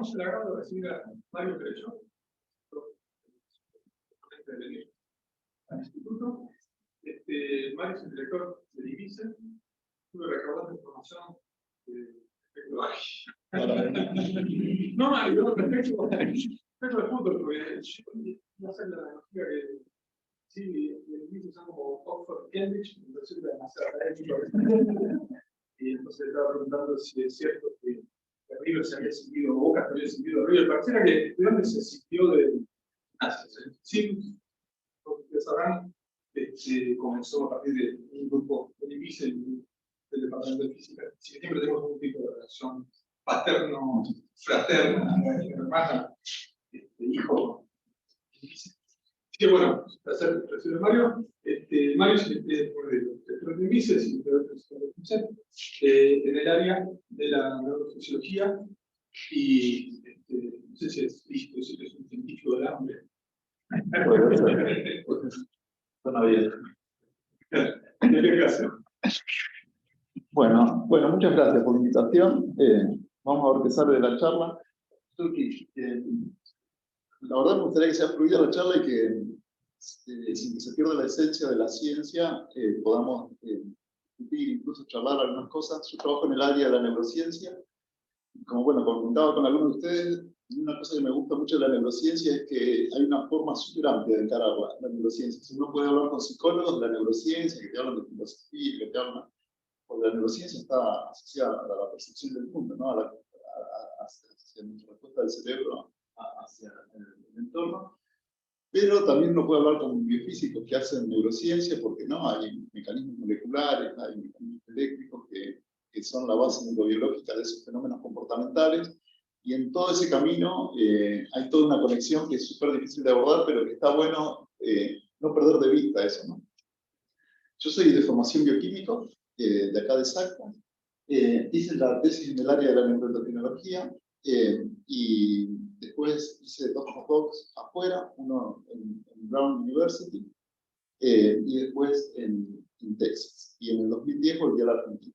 tenemos el agrado de recibir a Mario Trecho, al instituto. Mario es el director del IBICE. Estuve recaudando información respecto a... No, Mario, respecto al fútbol, porque yo no sé la analogía que sí, el IBICE son como Oxford y Cambridge, entonces era demasiado académico. Y entonces estaba preguntando si es cierto que River se había seguido, Boca se había seguido River. Pareciera que Estudiantes se siguió de Asia. Sí, como ustedes sabrán, comenzó a partir de un grupo de IBICE del Departamento de Física. Siempre tenemos un tipo de relación paterno-fraterna, hermana, hijo. Así que bueno, placer recibir a Mario. Mario es el director de IBICE, en el área de la neurofisiología y no sé si es listo, si es un científico del hambre. Suena bien. Gracias. Bueno, muchas gracias por la invitación. Vamos a ver qué sale de la charla. La verdad me gustaría que sea fluida la charla y que sin que se pierda la esencia de la ciencia, podamos discutir, incluso charlar algunas cosas. Yo trabajo en el área de la neurociencia. Como comentaba con algunos de ustedes, una cosa que me gusta mucho de la neurociencia es que hay una forma súper amplia de encarar la neurociencia. Si uno puede hablar con psicólogos de la neurociencia, que te hablan de filosofía, que te hablan... Porque la neurociencia está asociada a la percepción del mundo, ¿no? Hacia nuestra respuesta del cerebro, hacia el entorno. Pero también uno puede hablar con biofísicos que hacen neurociencia, porque no hay mecanismos moleculares, hay mecanismos eléctricos que son la base neurobiológica de esos fenómenos comportamentales. Y en todo ese camino hay toda una conexión que es súper difícil de abordar, pero que está bueno no perder de vista eso, ¿no? Yo soy de formación bioquímico, de acá de Salta. Hice la tesis en el área de la neuroendocrinología y después hice dos postdocs afuera, uno en Brown University y después en Texas. Y en el 2010 volví a la Argentina.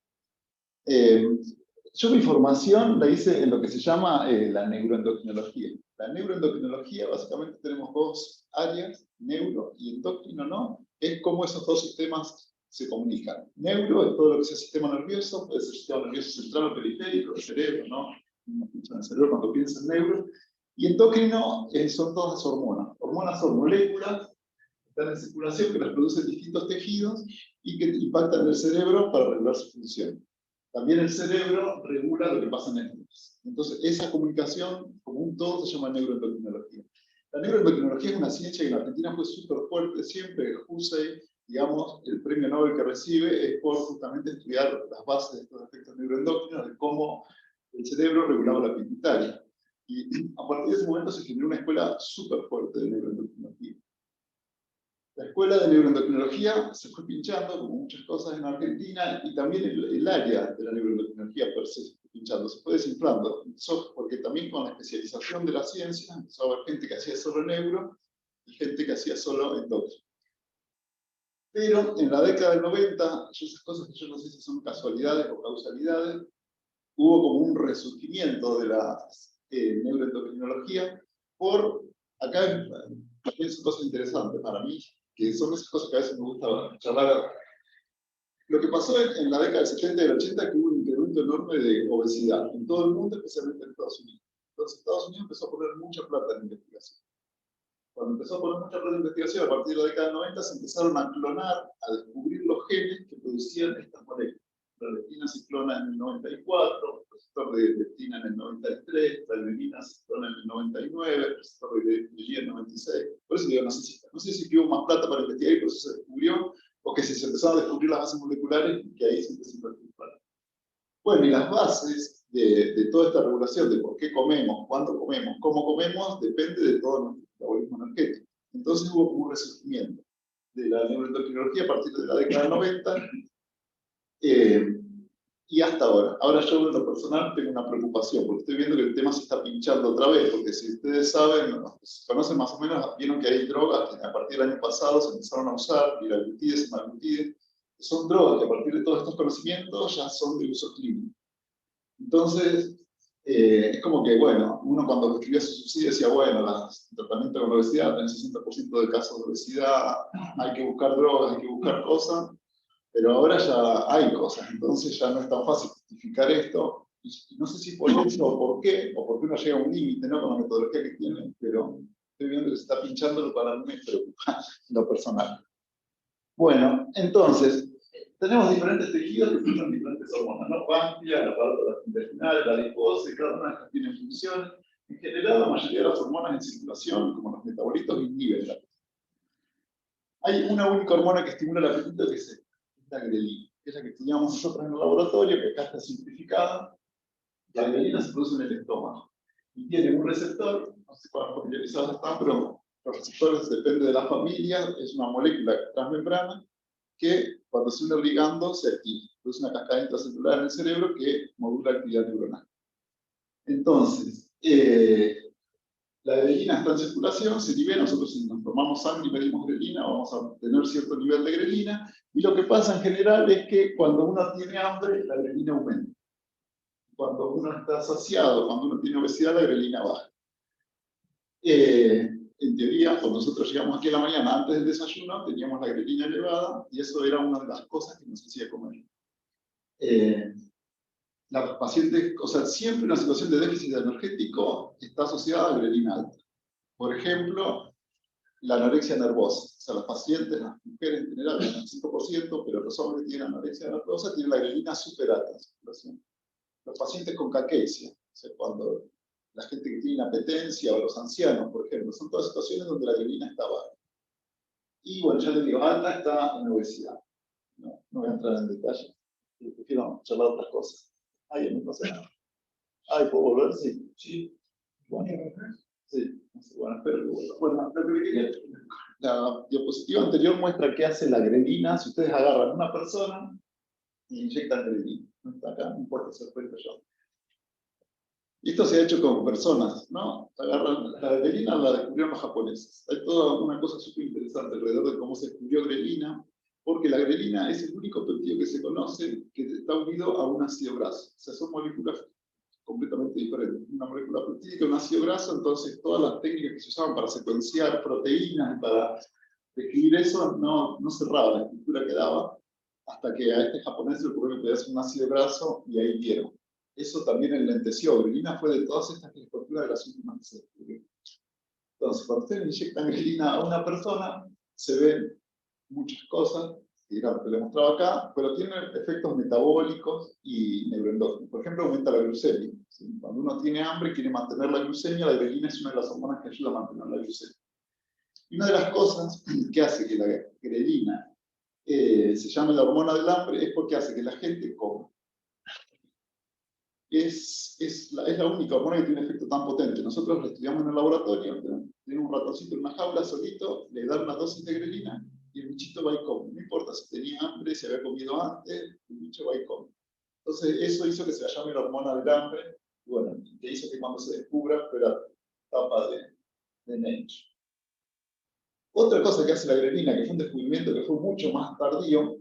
Yo mi formación la hice en lo que se llama la neuroendocrinología. La neuroendocrinología, básicamente tenemos dos áreas, neuro y endocrino, ¿no? Es cómo esos dos sistemas se comunican. Neuro es todo lo que sea sistema nervioso, puede ser sistema nervioso central o periférico, el cerebro, ¿no? Uno piensa en el cerebro cuando piensa en neuro. Y endocrino son todas las hormonas. Hormonas son moléculas que están en circulación, que las producen distintos tejidos y que impactan en el cerebro para regular su función. También el cerebro regula lo que pasa en el cerebro. Entonces, esa comunicación como un todo se llama neuroendocrinología. La neuroendocrinología es una ciencia que en Argentina fue súper fuerte siempre. El Hussey, digamos, el premio Nobel que recibe es por justamente estudiar las bases de estos efectos neuroendocrinos, de cómo el cerebro regulaba la pituitaria. Y a partir de ese momento se generó una escuela súper fuerte de neuroendocrinología. La escuela de neuroendocrinología se fue pinchando, como muchas cosas en Argentina, y también el área de la neuroendocrinología per se fue pinchando, se fue desinflando. Porque también con la especialización de la ciencia empezó a haber gente que hacía solo neuro y gente que hacía solo endocrino. Pero en la década del 90, esas cosas que yo no sé si son casualidades o causalidades, hubo como un resurgimiento de la neuroendocrinología acá pienso cosas interesantes para mí, que son esas cosas que a veces me gusta charlar. Lo que pasó en la década del 70 y del 80 que hubo un incremento enorme de obesidad en todo el mundo, especialmente en Estados Unidos. Entonces Estados Unidos empezó a poner mucha plata en investigación. Cuando empezó a poner mucha plata en investigación, a partir de la década del 90 se empezaron a clonar, a descubrir los genes que producían estas moléculas. La leptina se clona en el 94, el receptor de leptina en el 93, la adenina se clona en el 99, el receptor de leptina en el 96. Por eso digo, no sé si hubo más plata para investigar y por eso se descubrió, o que si se empezaron a descubrir las bases moleculares, que ahí se empezó a invertir plata. Bueno, y las bases de toda esta regulación, de por qué comemos, cuándo comemos, cómo comemos, depende de todo nuestro metabolismo energético. Entonces hubo como un resurgimiento de la neuroendocrinología a partir de la década del 90, y hasta ahora. Ahora yo en lo personal tengo una preocupación, porque estoy viendo que el tema se está pinchando otra vez, porque si ustedes saben, si conocen más o menos, vieron que hay drogas que a partir del año pasado se empezaron a usar, liraglutide, semaglutide, que son drogas que a partir de todos estos conocimientos ya son de uso clínico. Entonces, Es como que, bueno, uno cuando escribía su subsidio decía, bueno, el tratamiento con la obesidad, tiene 60% de casos de obesidad, hay que buscar drogas, hay que buscar cosas, pero ahora ya hay cosas, entonces ya no es tan fácil justificar esto, y no sé si por eso o por qué uno llega a un límite, ¿no? Con la metodología que tiene, pero estoy viendo que se está pinchando, lo para mí me preocupa en lo personal. Bueno, entonces, tenemos diferentes tejidos que funcionan diferentes hormonas, ¿no? Páncreas, el aparato intestinal, la adiposa, y cada una de estas tiene funciones. En general, la mayoría de las hormonas en circulación, como los metabolitos, inhiben la apetito. Hay una única hormona que estimula el apetito, que es la grelina, que es la que estudiamos nosotros en el laboratorio, que acá está simplificada. La grelina se produce en el estómago y tiene un receptor, no sé cuán familiarizados están, pero los receptores dependen de la familia, es una molécula transmembrana que cuando se une ligando se activa. Es una cascada intracelular en el cerebro que modula la actividad neuronal. Entonces, la grelina está en circulación, se libera, nosotros si nos tomamos sangre y medimos grelina, vamos a tener cierto nivel de grelina, y lo que pasa en general es que cuando uno tiene hambre, la grelina aumenta. Cuando uno está saciado, cuando uno tiene obesidad, la grelina baja. En teoría, cuando nosotros llegamos aquí a la mañana antes del desayuno, teníamos la grelina elevada, y eso era una de las cosas que nos hacía comer. La paciente, o sea, siempre una situación de déficit energético está asociada a grelina alta. Por ejemplo, la anorexia nervosa. O sea, los pacientes, las mujeres en general, tienen el 5%, pero los hombres que tienen anorexia nervosa tienen la grelina súper alta en circulación. Los pacientes con caquexia, o sea, cuando la gente que tiene inapetencia o los ancianos, por ejemplo, son todas situaciones donde la grelina está baja. Y bueno, ya les digo, alta está en obesidad. No voy a entrar en detalle, prefiero charlar otras cosas. Ay, no pasa nada. Ay, ¿puedo volver? Sí. Sí. Bueno, sí. Bueno, espero que vuelva. Bueno, lo que quería, la diapositiva anterior muestra qué hace la grelina si ustedes agarran a una persona y inyectan grelina. No está acá, no importa, se lo cuento yo. Y esto se ha hecho con personas, ¿no? Agarran la grelina, la descubrieron los japoneses. Hay toda una cosa súper interesante alrededor de cómo se descubrió grelina, porque la grelina es el único peptido que se conoce que está unido a un ácido graso. O sea, son moléculas completamente diferentes. Una molécula peptídica, un ácido graso, entonces todas las técnicas que se usaban para secuenciar proteínas y para describir eso no cerraba la estructura que daba, hasta que a este japonés le ocurrió que podía hacer un ácido graso y ahí vieron. Eso también enlenteció. Grelina fue de todas estas estructuras de las últimas que se descubrieron. Entonces, cuando ustedes inyectan grelina a una persona, se ven muchas cosas, que era lo que les mostraba acá, pero tiene efectos metabólicos y neuroendógenos. Por ejemplo, aumenta la glucemia. ¿Sí? Cuando uno tiene hambre y quiere mantener la glucemia, la grelina es una de las hormonas que ayuda a mantener la glucemia. Y una de las cosas que hace que la grelina se llame la hormona del hambre es porque hace que la gente coma. Es la única hormona que tiene un efecto tan potente. Nosotros lo estudiamos en el laboratorio, tenemos un ratoncito en una jaula solito, le dan una dosis de grelina y el bichito va y come. No importa si tenía hambre, si había comido antes, el bicho va y come. Entonces eso hizo que se la llame la hormona del hambre, y bueno, que hizo que cuando se descubra fuera tapa de Nature. Otra cosa que hace la grelina, que fue un descubrimiento que fue mucho más tardío,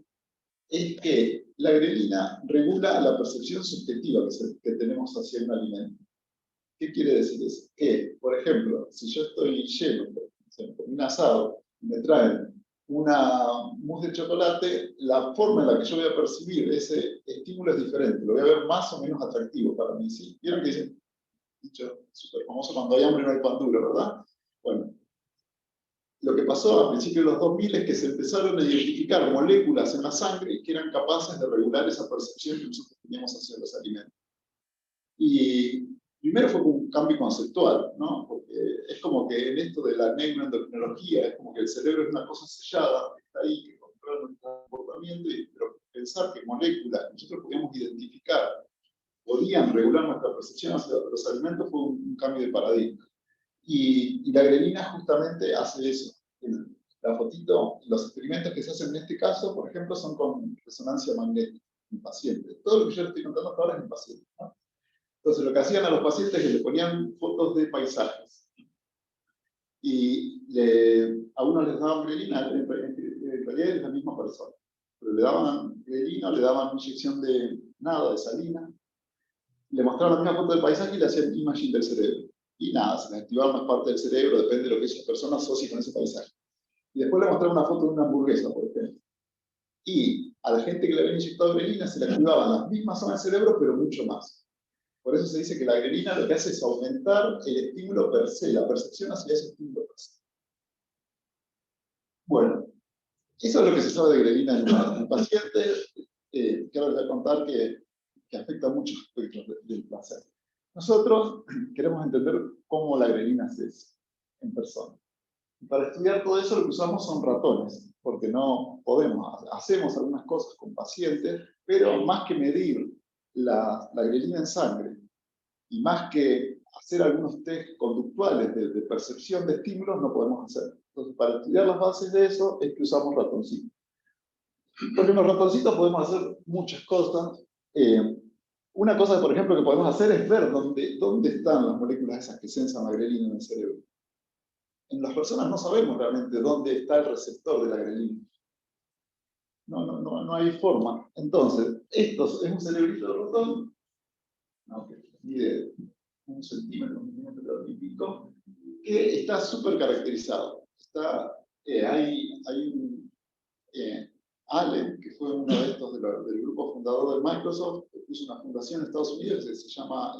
es que la grelina regula la percepción subjetiva que tenemos hacia un alimento. ¿Qué quiere decir eso? Que, por ejemplo, si yo estoy lleno, por un asado, y me traen una mousse de chocolate, la forma en la que yo voy a percibir ese estímulo es diferente, lo voy a ver más o menos atractivo para mí. ¿Sí? ¿Vieron que dicen, dicho súper famoso, cuando hay hambre no hay pan duro, ¿verdad? Bueno, lo que pasó a principios de los 2000 es que se empezaron a identificar moléculas en la sangre que eran capaces de regular esa percepción que nosotros teníamos hacia los alimentos. Y primero fue un cambio conceptual, ¿no? Porque es como que en esto de la neuroendocrinología, es como que el cerebro es una cosa sellada, que está ahí, que controla nuestro comportamiento, pero pensar que moléculas que nosotros podíamos identificar podían regular nuestra percepción hacia los alimentos fue un cambio de paradigma. Y la grelina justamente hace eso. La fotito, los experimentos que se hacen en este caso, por ejemplo, son con resonancia magnética en pacientes. Todo lo que yo estoy contando hasta ahora es en pacientes, ¿no? Entonces, lo que hacían a los pacientes es que le ponían fotos de paisajes. Y a uno les daban grelina, en realidad es la misma persona. Pero le daban grelina, le daban inyección de nada, de salina. le mostraron la misma foto del paisaje y le hacían imaging del cerebro. Y nada, se les activaron más parte del cerebro, depende de lo que esa persona asocie con ese paisaje. Y después le mostraron una foto de una hamburguesa, por ejemplo. Y a la gente que le había inyectado grelina se le activaban las mismas zonas del cerebro, pero mucho más. Por eso se dice que la grelina lo que hace es aumentar el estímulo per se, la percepción hacia ese estímulo per se. Bueno, eso es lo que se sabe de grelina en un paciente, que ahora les voy a contar que afecta a muchos aspectos del placer. Nosotros queremos entender cómo la grelina se hace en persona. Y para estudiar todo eso lo que usamos son ratones, porque no podemos, hacemos algunas cosas con pacientes, pero más que medir la grelina en sangre y más que hacer algunos test conductuales de percepción de estímulos, no podemos hacer. Entonces, para estudiar las bases de eso es que usamos ratoncitos. Porque en los ratoncitos podemos hacer muchas cosas. Una cosa, por ejemplo, que podemos hacer es ver dónde están las moléculas esas que sensan la grelina en el cerebro. En las personas no sabemos realmente dónde está el receptor de la grelina. No hay forma. Entonces, esto es un cerebrito de ratón, que mide 1 centímetro, 1 milímetro y pico, que está súper caracterizado. Hay un Allen, que fue uno de estos del grupo fundador de Microsoft, que puso una fundación en Estados Unidos que se llama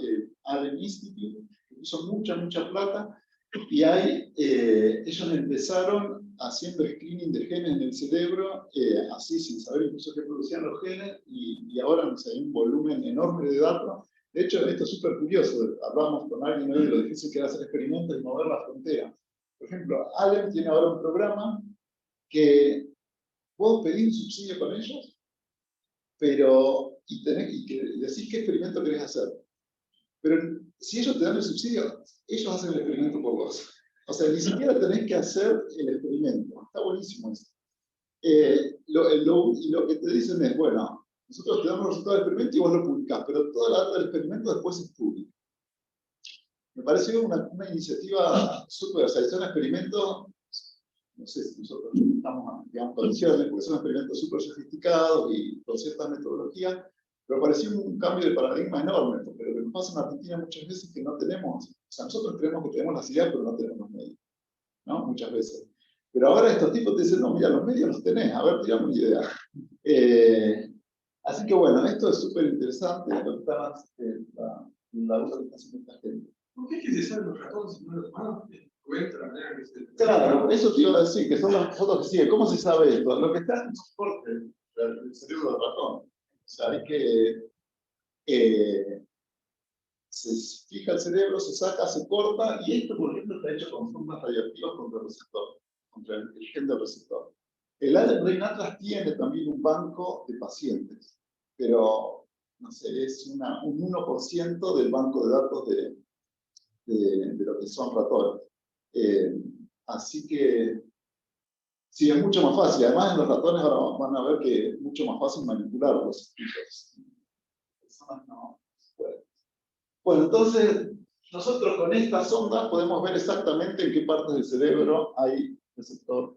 Allen Institute, que puso mucha plata, y ellos empezaron haciendo screening de genes en el cerebro, así sin saber incluso qué producían los genes, y ahora no sé, hay un volumen enorme de datos. De hecho, esto es súper curioso. Hablamos con alguien hoy de lo difícil que era hacer experimentos y mover la frontera. Por ejemplo, Allen tiene ahora un programa que vos pedís un subsidio con ellos, y que decís qué experimento querés hacer. Pero si ellos te dan el subsidio, ellos hacen el experimento por vos. O sea, ni siquiera tenés que hacer el experimento. Está buenísimo eso. Lo que te dicen es, bueno, nosotros te damos los resultados del experimento y vos lo publicás, pero toda la data del experimento después es pública. Me pareció una iniciativa súper, o sea, es un experimento, no sé si nosotros estamos, digamos, condiciones, porque son experimentos súper sofisticados y con ciertas metodologías, pero pareció un cambio de paradigma enorme, porque lo que nos pasa en Argentina muchas veces es que no tenemos, o sea, nosotros creemos que tenemos las ideas, pero no tenemos los medios, ¿no? Muchas veces. Pero ahora estos tipos te dicen, no, mira, los medios los tenés, a ver, tirame una idea. Así que bueno, esto es súper interesante, lo que está la uso que está haciendo esta gente. ¿Por qué se saben los ratones y no los humanos? La manera que se... Claro, eso te iba a decir, que son las fotos que siguen. ¿Cómo se sabe esto? Lo que está en soporte del cerebro del ratón. Sabes que se fija el cerebro, se saca, se corta, y esto, por ejemplo, está hecho con formas radioactivas contra el receptor, contra el gen del receptor. El Allen Brain Atlas tiene también un banco de pacientes, pero no sé, es un 1% del banco de datos de lo que son ratones. Así que sí, es mucho más fácil. Además, en los ratones ahora van a ver que es mucho más fácil manipular los circuitos. Personas no pueden. Bueno, entonces, nosotros con estas ondas podemos ver exactamente en qué partes del cerebro hay receptor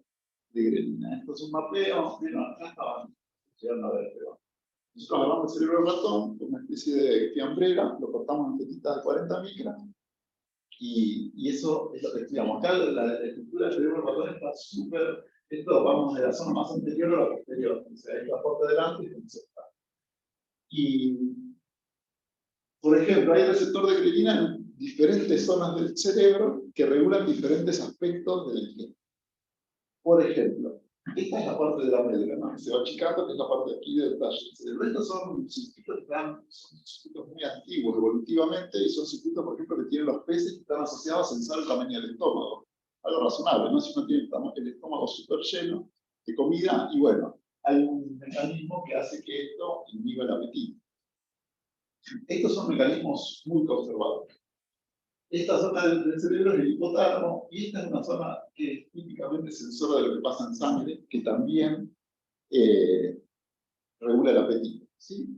de grelina. Esto es un mapeo. Bueno, acá estaban llegando a ver, pero nosotros agarramos el cerebro del ratón con una especie de fiambrera, lo cortamos en fetitas de 40 micras, y eso es lo que estudiamos. Acá la estructura del cerebro del ratón está súper. Esto vamos de la zona más anterior a la posterior. O sea, esta parte delante y entonces está. Y, por ejemplo, hay receptor de grelina en diferentes zonas del cerebro que regulan diferentes aspectos del gen. Por ejemplo, esta es la parte de la médula, ¿no? Se va achicando, que es la parte de aquí del tallo del cerebro. Estos son circuitos son circuitos muy antiguos evolutivamente, y son circuitos, por ejemplo, que tienen los peces que están asociados a sensar el tamaño del estómago. Algo razonable, ¿no? Si uno tiene el estómago súper lleno de comida, y bueno, hay un mecanismo que hace que esto inhiba el apetito. Estos son mecanismos muy conservadores. Esta zona del cerebro es el hipotálamo, y esta es una zona que es típicamente sensora de lo que pasa en sangre, que también regula el apetito, ¿sí?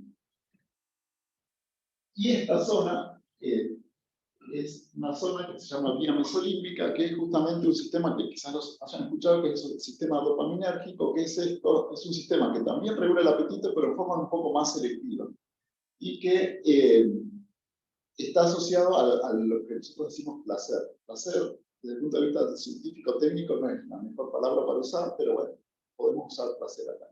Y esta zona es una zona que se llama vía mesolímbica, que es justamente un sistema que quizás los hayan escuchado, que es el sistema dopaminérgico, que es esto, es un sistema que también regula el apetito, pero en forma un poco más selectiva. Y que está asociado a lo que nosotros decimos placer. Placer, desde el punto de vista científico-técnico, no es la mejor palabra para usar, pero bueno, podemos usar placer acá.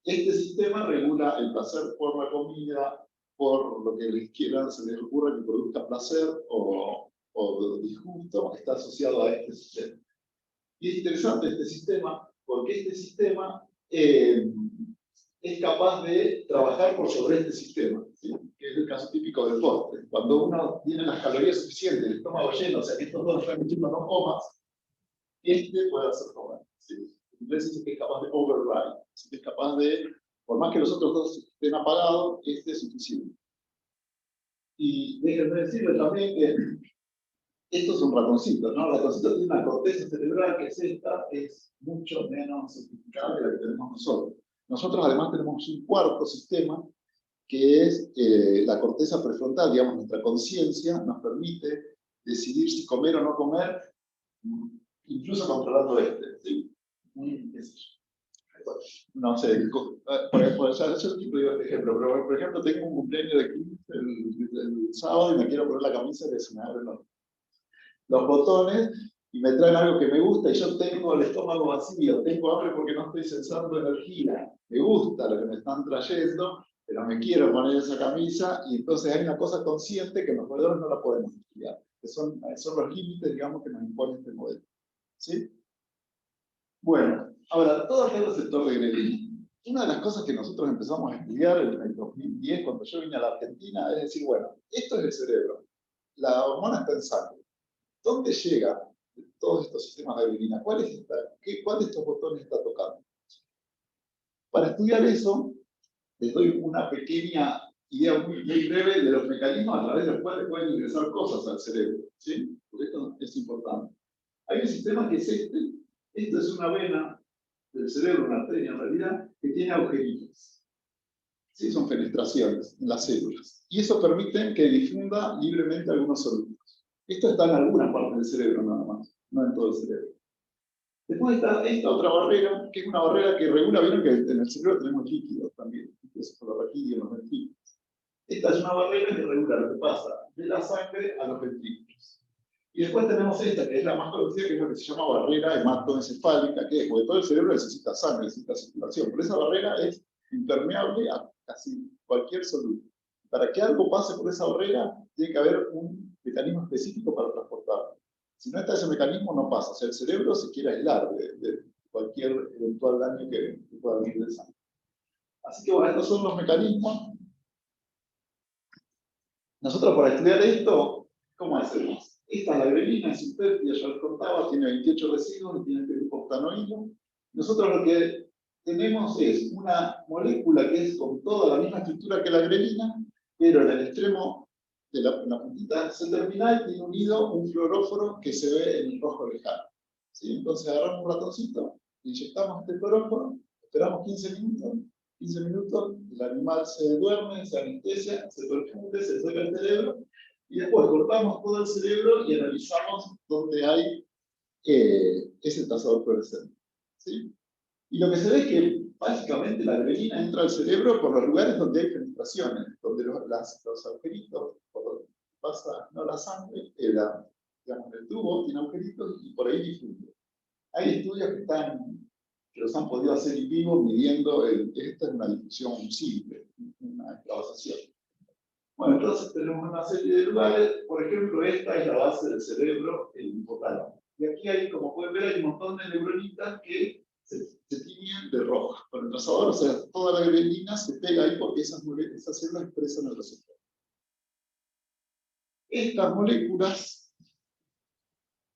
Este sistema regula el placer por la comida, por lo que les quiera, se les ocurra que produzca placer o disgusto, está asociado a este sistema. Y es interesante este sistema, porque este sistema es capaz de trabajar por sobre este sistema, ¿sí? Que es el caso típico del postre. Cuando uno tiene las calorías suficientes, el estómago lleno, o sea que estos dos están diciendo no comas, este puede hacer comer. ¿Sí? En inglés dice que es capaz de override, ¿sí? Es capaz de, por más que los otros dos estén apagados, este es suficiente. Y déjenme decirles también que estos son ratoncitos, ¿no? El ratoncito tiene una corteza cerebral que es esta, es mucho menos sofisticada que la que tenemos nosotros. Nosotros además tenemos un cuarto sistema, que es la corteza prefrontal, digamos, nuestra conciencia nos permite decidir si comer o no comer, incluso controlando este, ¿sí? No sé, yo siempre digo este ejemplo, pero por ejemplo tengo un cumpleaños de 15 el sábado y me quiero poner la camisa que se me abren los botones y me traen algo que me gusta y yo tengo el estómago vacío, tengo hambre porque no estoy censando energía, me gusta lo que me están trayendo, pero me quiero poner esa camisa y entonces hay una cosa consciente que los roedores no la podemos estudiar, que son los límites, digamos, que nos impone este modelo. ¿Sí? Bueno, ahora, todo el sector de grelina. Una de las cosas que nosotros empezamos a estudiar en el 2010, cuando yo vine a la Argentina, es decir, bueno, esto es el cerebro, la hormona está en sangre. ¿Dónde llega todos estos sistemas de grelina? ¿Cuál de estos botones está tocando? Para estudiar eso, les doy una pequeña idea muy breve de los mecanismos a través de los cuales pueden ingresar cosas al cerebro, ¿sí? Porque esto es importante. Hay un sistema que es este. Esto es una vena del cerebro, una arteria en realidad, que tiene agujeritos. ¿Sí? Son fenestraciones en las células. Y eso permite que difunda libremente algunos solutos. Esto está en algunas partes del cerebro nada más, no en todo el cerebro. Después está esta otra barrera, que es una barrera que regula, vieron que en el cerebro tenemos líquidos también, eso por los raquídeos, los ventrículos. Esta es una barrera que regula lo que pasa de la sangre a los ventrículos. Y después tenemos esta, que es la más conocida, que es lo que se llama barrera hematoencefálica, que es porque todo el cerebro necesita sangre, necesita circulación, pero esa barrera es impermeable a casi cualquier soluto. Para que algo pase por esa barrera, tiene que haber un mecanismo específico para transportarlo. Si no está ese mecanismo, no pasa. O sea, el cerebro se quiere aislar de cualquier eventual daño que pueda venir de sangre. Así que bueno, estos son los mecanismos. Nosotros para estudiar esto, ¿cómo hacemos? Esta es la grelina, es sintética, ya les contaba, tiene 28 residuos, tiene este grupo octanoilo. Nosotros lo que tenemos es una molécula que es con toda la misma estructura que la grelina, pero en el extremo de la puntita C-terminal tiene unido un fluoróforo que se ve en el rojo lejano. ¿Sí? Entonces agarramos un ratoncito, inyectamos este fluoróforo, esperamos 15 minutos, el animal se duerme, se anestesia, se perfunde, se saca el cerebro, y después cortamos todo el cerebro y analizamos dónde hay ese trazador fluorescente. ¿Sí? Y lo que se ve es que básicamente la grelina entra al cerebro por los lugares donde hay penetraciones, donde los agujeritos, por donde pasa no la sangre, digamos, el tubo tiene agujeritos y por ahí difunde. Hay estudios que los han podido hacer en vivo midiendo, esta es una difusión simple, una excavación. Bueno, entonces tenemos una serie de lugares, por ejemplo, esta es la base del cerebro, el hipotálamo. Y aquí hay, como pueden ver, hay un montón de neuronitas que se tiñen de rojo. Con el trazador, o sea, toda la grelina se pega ahí porque esas células expresan el receptor. Estas moléculas,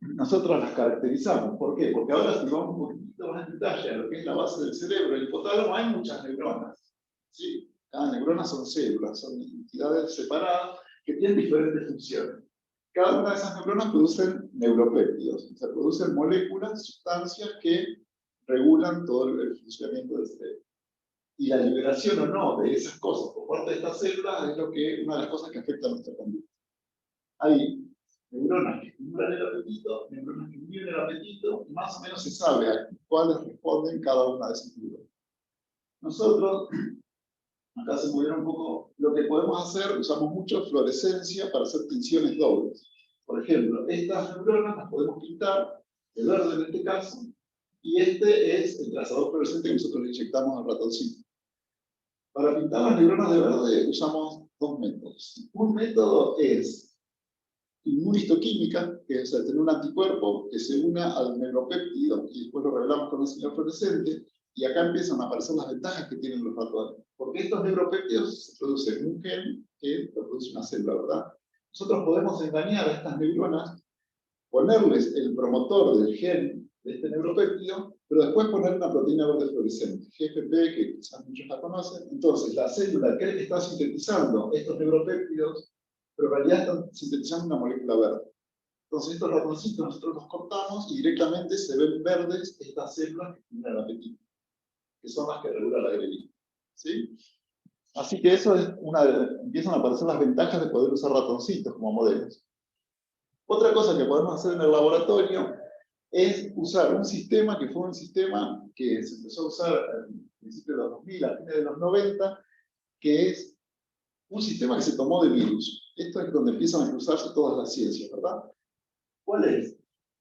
nosotros las caracterizamos. ¿Por qué? Porque ahora si vamos un poquito más en detalle a lo que es la base del cerebro, el hipotálamo, hay muchas neuronas. ¿Sí? Cada neurona son células, son entidades separadas que tienen diferentes funciones. Cada una de esas neuronas producen neuropéptidos, o sea, producen moléculas, sustancias que regulan todo el funcionamiento del cerebro. Y la liberación o no de esas cosas por parte de estas células es una de las cosas que afecta a nuestra conducta. Hay neuronas que estimulan el apetito, neuronas que inhiben el apetito, y más o menos se sabe a cuáles responden cada una de esas neuronas. Nosotros Acá se movieron un poco. Lo que podemos hacer, usamos mucho fluorescencia para hacer tinciones dobles. Por ejemplo, estas neuronas las podemos pintar de verde en este caso, y este es el trazador fluorescente que nosotros le inyectamos al ratoncito. Para pintar las neuronas de verde usamos dos métodos. Un método es inmunistoquímica, que es tener un anticuerpo que se una al neuropéptido y después lo revelamos con una señal fluorescente, y acá empiezan a aparecer las ventajas que tienen los ratones. Porque estos neuropéptidos se producen un gen que lo produce una célula, ¿verdad? Nosotros podemos engañar a estas neuronas, ponerles el promotor del gen de este neuropéptido, pero después poner una proteína verde fluorescente, GFP, que quizás muchos la conocen. Entonces, la célula cree que está sintetizando estos neuropéptidos, pero en realidad están sintetizando una molécula verde. Entonces, estos ratoncitos nosotros los cortamos y directamente se ven verdes estas células que tienen el apetito, que son las que regulan la grelina. ¿Sí? Así que eso es empiezan a aparecer las ventajas de poder usar ratoncitos como modelos. Otra cosa que podemos hacer en el laboratorio es usar un sistema que fue un sistema que se empezó a usar a principios de los 2000, a fines de los 90, que es un sistema que se tomó de virus. Esto es donde empiezan a cruzarse todas las ciencias, ¿verdad? ¿Cuál es?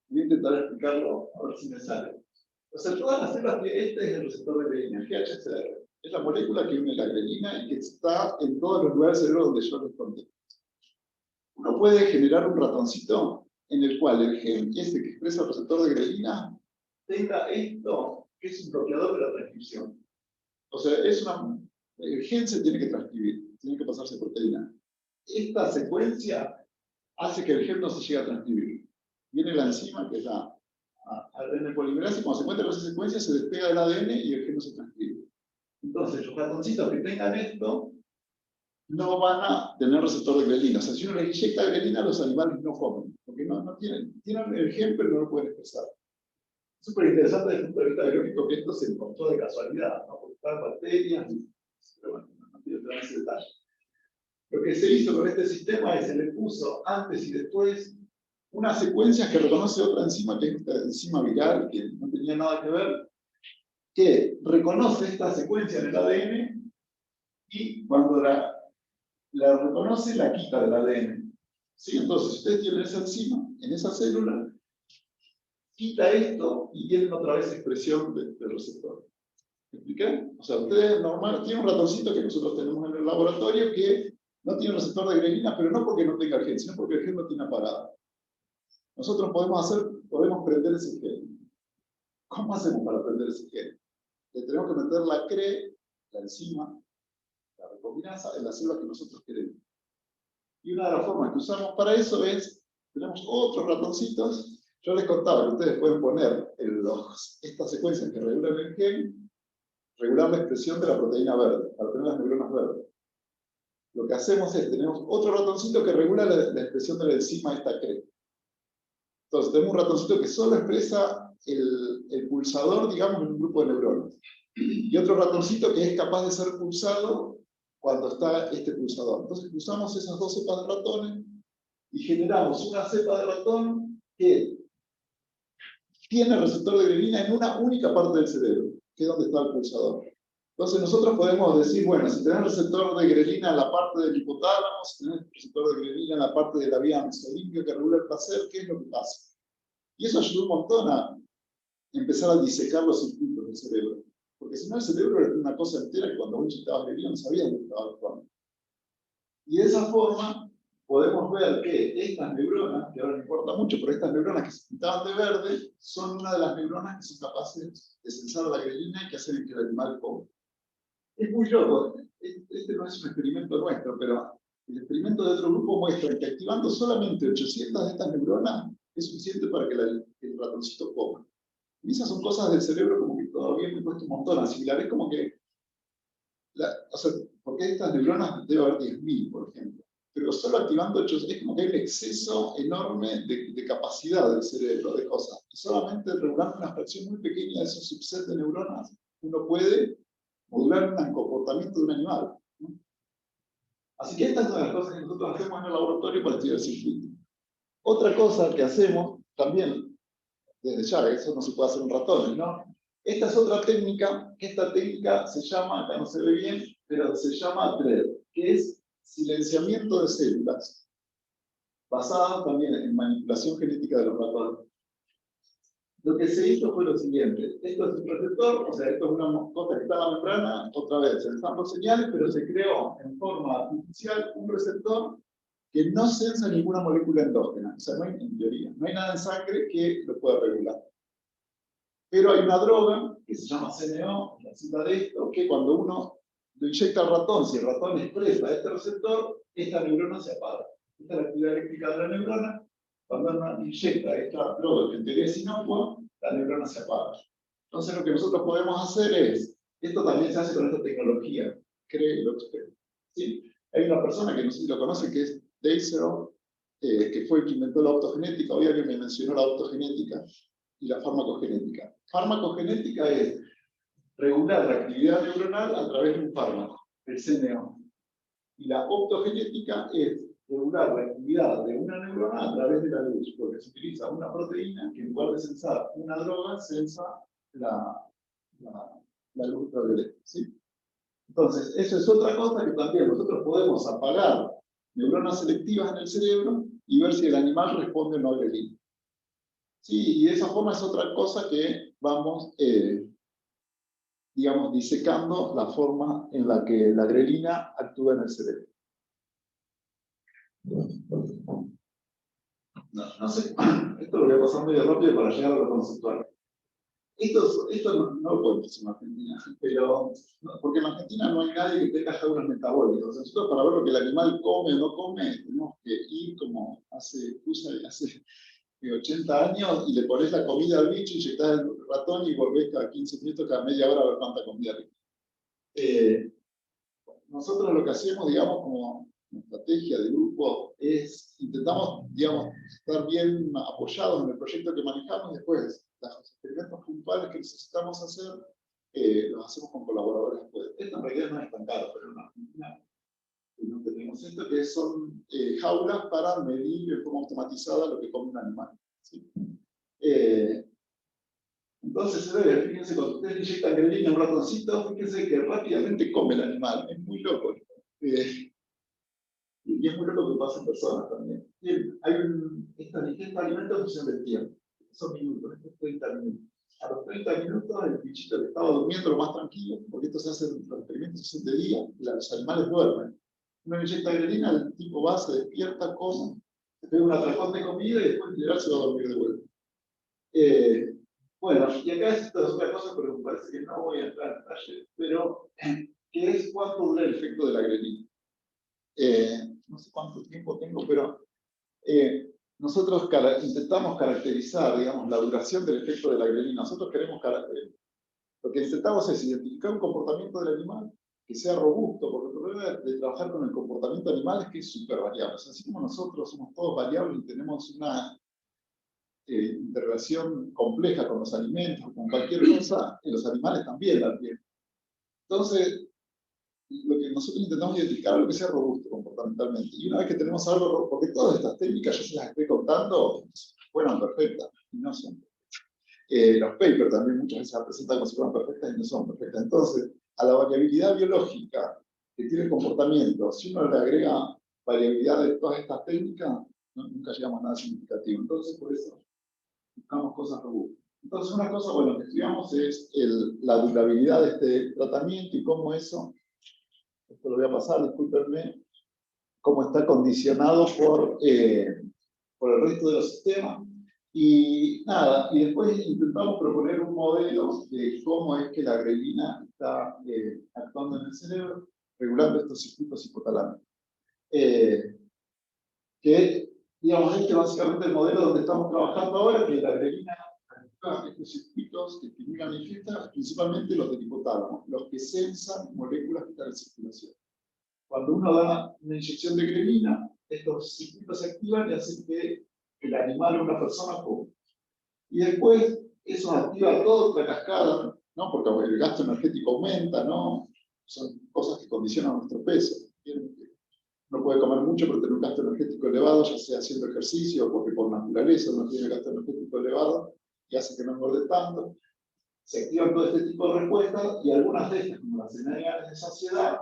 Voy a intentar explicarlo, a ver si me sale. O sea, todas las células que este es el receptor de grelina, el GHCR. Es la molécula que une la grelina y que está en todos los lugares del cerebro donde yo les conté. Uno puede generar un ratoncito en el cual el gen este que expresa el receptor de grelina tenga esto, que es un bloqueador de la transcripción. O sea, el gen se tiene que transcribir, tiene que pasarse proteína. Esta secuencia hace que el gen no se llegue a transcribir. Viene la enzima, que es la ARN polimerasa, y cuando se encuentra con esa secuencia se despega del ADN y el gen no se transcribe. Entonces, los ratoncitos que tengan esto no van a tener receptor de grelina. O sea, si uno les inyecta grelina, los animales no comen, porque no tienen el gen, pero no lo pueden expresar. Es súper interesante desde el punto de vista biológico que esto se encontró de casualidad, ¿no? Porque estaban bacterias, pero bueno, no quiero entrar en ese detalle. Lo que se hizo con este sistema es se le puso antes y después una secuencia que reconoce otra enzima, que es esta enzima viral, que no tenía nada que ver, que reconoce esta secuencia en el ADN y cuando la reconoce, la quita del ADN. ¿Sí? Entonces, si ustedes tienen esa enzima en esa célula, quita esto y tienen otra vez expresión del receptor. ¿Me expliqué? O sea, ustedes tienen un ratoncito que nosotros tenemos en el laboratorio que no tiene receptor de grelina, pero no porque no tenga gen, sino porque el gen lo tiene apagado. Nosotros podemos prender ese gen. ¿Cómo hacemos para prender ese gen? Le tenemos que meter la CRE, la enzima, la recombinasa, en las células que nosotros queremos. Y una de las formas que usamos para eso es, tenemos otros ratoncitos. Yo les contaba que ustedes pueden poner estas secuencias que regulan el gen, regular la expresión de la proteína verde, para tener las neuronas verdes. Lo que hacemos es, tenemos otro ratoncito que regula la expresión de la enzima esta CRE. Entonces, tenemos un ratoncito que solo expresa el pulsador, digamos, en un grupo de neuronas. Y otro ratoncito que es capaz de ser pulsado cuando está este pulsador. Entonces, usamos esas dos cepas de ratones y generamos una cepa de ratón que tiene receptor de grelina en una única parte del cerebro, que es donde está el pulsador. Entonces nosotros podemos decir, bueno, si tenés receptor de grelina en la parte del hipotálamo, si tenés receptor de grelina en la parte de la vía mesolímbica que regula el placer, ¿qué es lo que pasa? Y eso ayudó un montón a empezar a disecar los circuitos del cerebro. Porque si no, el cerebro era una cosa entera que cuando vos inyectabas grelina no sabías lo que estaba actuando. Y de esa forma podemos ver que estas neuronas, que ahora no importa mucho, pero estas neuronas que se pintaban de verde, son una de las neuronas que son capaces de sensar la grelina y que hacen que el animal coma. Es muy loco. Este no es un experimento nuestro, pero el experimento de otro grupo muestra que activando solamente 800 de estas neuronas es suficiente para que el ratoncito coma. Y esas son cosas del cerebro como que todavía me cuesta un montón asimilar. Es como que, o sea, porque estas neuronas debe haber 10.000, por ejemplo. Pero solo activando 800, es como que hay un exceso enorme de capacidad del cerebro, de cosas. Y solamente regulando una fracción muy pequeña de esos subsets de neuronas, uno puede modular un comportamiento de un animal, ¿no? Así que esta es una de las cosas que nosotros hacemos en el laboratorio para estudiar el circuito. Otra cosa que hacemos también, desde ya, eso no se puede hacer en ratones, ¿no? Esta es otra técnica, que esta técnica se llama, acá no se ve bien, pero se llama TRED, que es silenciamiento de células, basado también en manipulación genética de los ratones. Lo que se hizo fue lo siguiente: esto es un receptor, o sea, esto es una cosa que está en la membrana, otra vez, en ambos señales, pero se creó en forma artificial un receptor que no sensa ninguna molécula endógena, o sea, no hay, en teoría, no hay nada en sangre que lo pueda regular. Pero hay una droga que se llama CNO, la cita de esto, que cuando uno lo inyecta al ratón, si el ratón expresa este receptor, esta neurona se apaga. Esta es la actividad eléctrica de la neurona. Cuando uno inyecta esta droga, que en teoría es inocua, la neurona se apaga. Entonces lo que nosotros podemos hacer es, esto también se hace con esta tecnología, créelo usted. ¿Sí? Hay una persona que no sé si lo conoce, que es Deisero, que fue el que inventó la optogenética. Hoy alguien me mencionó la optogenética y la farmacogenética. Farmacogenética es regular la actividad neuronal a través de un fármaco, el CNO. Y la optogenética es regular la actividad de una neurona a través de la luz, porque se utiliza una proteína que en lugar de sensar una droga, sensa la luz ultravioleta. ¿Sí? Entonces, eso es otra cosa que también nosotros podemos apagar neuronas selectivas en el cerebro y ver si el animal responde o no a grelina. Sí, y de esa forma es otra cosa que vamos, digamos, disecando la forma en la que la grelina actúa en el cerebro. No sé, esto lo voy a pasar medio rápido para llegar a lo conceptual. Esto no lo podemos hacer en Argentina, pero, porque en Argentina no hay nadie que tenga jaulas metabólicas. O sea, nosotros para ver lo que el animal come o no come, tenemos que ir como hace 80 años y le pones la comida al bicho, inyectás el ratón y volvés cada 15 minutos, cada media hora a ver cuánta comida le nosotros lo que hacemos, digamos, como estrategia de grupo, es intentamos, digamos, estar bien apoyados en el proyecto que manejamos y después los experimentos puntuales que necesitamos hacer, los hacemos con colaboradores después. Esto en realidad no es tan caro, pero en Argentina no tenemos esto, que son jaulas para medir de forma automatizada lo que come un animal. ¿Sí? Entonces se ve, fíjense, cuando ustedes inyectan grelina a un ratoncito, fíjense que rápidamente come el animal, es muy loco. Y es muy loco que pasa en personas también. Bien, hay esta ingesta de alimentos en función del tiempo. Son minutos, estos 30 minutos. A los 30 minutos el bichito que estaba durmiendo lo más tranquilo, porque esto se hace, los experimentos se hacen de día, y los animales duermen. Uno inyecta grelina, el tipo va, se despierta, come, se pega un atracón de comida y después en general se va a dormir de vuelta. Bueno, y acá esto es otra cosa, pero me parece que no voy a entrar en detalle, pero ¿qué es cuánto dura el efecto de la grelina? No sé cuánto tiempo tengo, pero nosotros intentamos caracterizar, digamos, la duración del efecto de la grelina. Nosotros queremos lo que intentamos es identificar un comportamiento del animal que sea robusto, porque el problema de trabajar con el comportamiento animal es que es súper variable. O sea, así como nosotros somos todos variables y tenemos una interrelación compleja con los alimentos, con cualquier cosa, los animales también la tienen. Entonces, lo que nosotros intentamos identificar es lo que sea robusto comportamentalmente. Y una vez que tenemos algo robusto, porque todas estas técnicas, yo se las estoy contando, fueron perfectas y no son perfectas. Los papers también muchas veces se presentan como si fueran perfectas y no son perfectas. Entonces, a la variabilidad biológica que tiene el comportamiento, si uno le agrega variabilidad de todas estas técnicas, nunca llegamos a nada significativo. Entonces, por eso buscamos cosas robustas. Entonces, una cosa, bueno, que estudiamos es la durabilidad de este tratamiento y cómo eso, esto lo voy a pasar, discúlpenme, cómo está condicionado por el resto de los sistemas. Y nada, y después intentamos proponer un modelo de cómo es que la grelina está actuando en el cerebro, regulando estos circuitos hipotalámicos. Que, digamos, este es básicamente el modelo donde estamos trabajando ahora, que la grelina actúa estos circuitos que estimulan y fiestas, principalmente los del hipotálamo, los que sensan moléculas que están en circulación. Cuando uno da una inyección de grelina, estos circuitos se activan y hacen que el animal o una persona coma. Y después eso activa toda otra cascada, ¿no? Porque el gasto energético aumenta, ¿no? Son cosas que condicionan nuestro peso. No puede comer mucho pero tener un gasto energético elevado, ya sea haciendo ejercicio o porque por naturaleza uno tiene gasto energético elevado y hace que no engorde tanto. Se activan todo este tipo de respuestas y algunas de estas, como las señales de saciedad,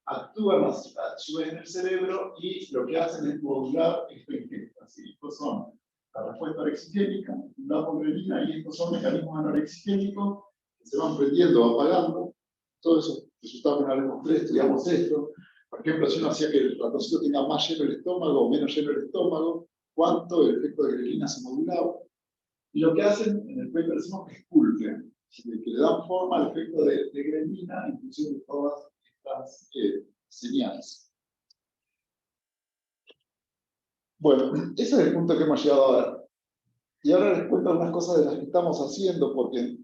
actúan a su vez en el cerebro y lo que hacen es modular esta ingesta. ¿Sí? Estos son la respuesta orexigénica, la grelina, y estos son mecanismos anorexigénicos que se van prendiendo o apagando. Todos esos resultados que no les mostré, estudiamos esto. Por ejemplo, si uno hacía que el ratoncito tenga más lleno el estómago o menos lleno el estómago, cuánto el efecto de grelina se modulaba. Y lo que hacen en el paper decimos que esculpen, que le dan forma al efecto de grelina en función de todas estas señales. Bueno, ese es el punto que hemos llegado a ver. Y ahora les cuento algunas cosas de las que estamos haciendo, porque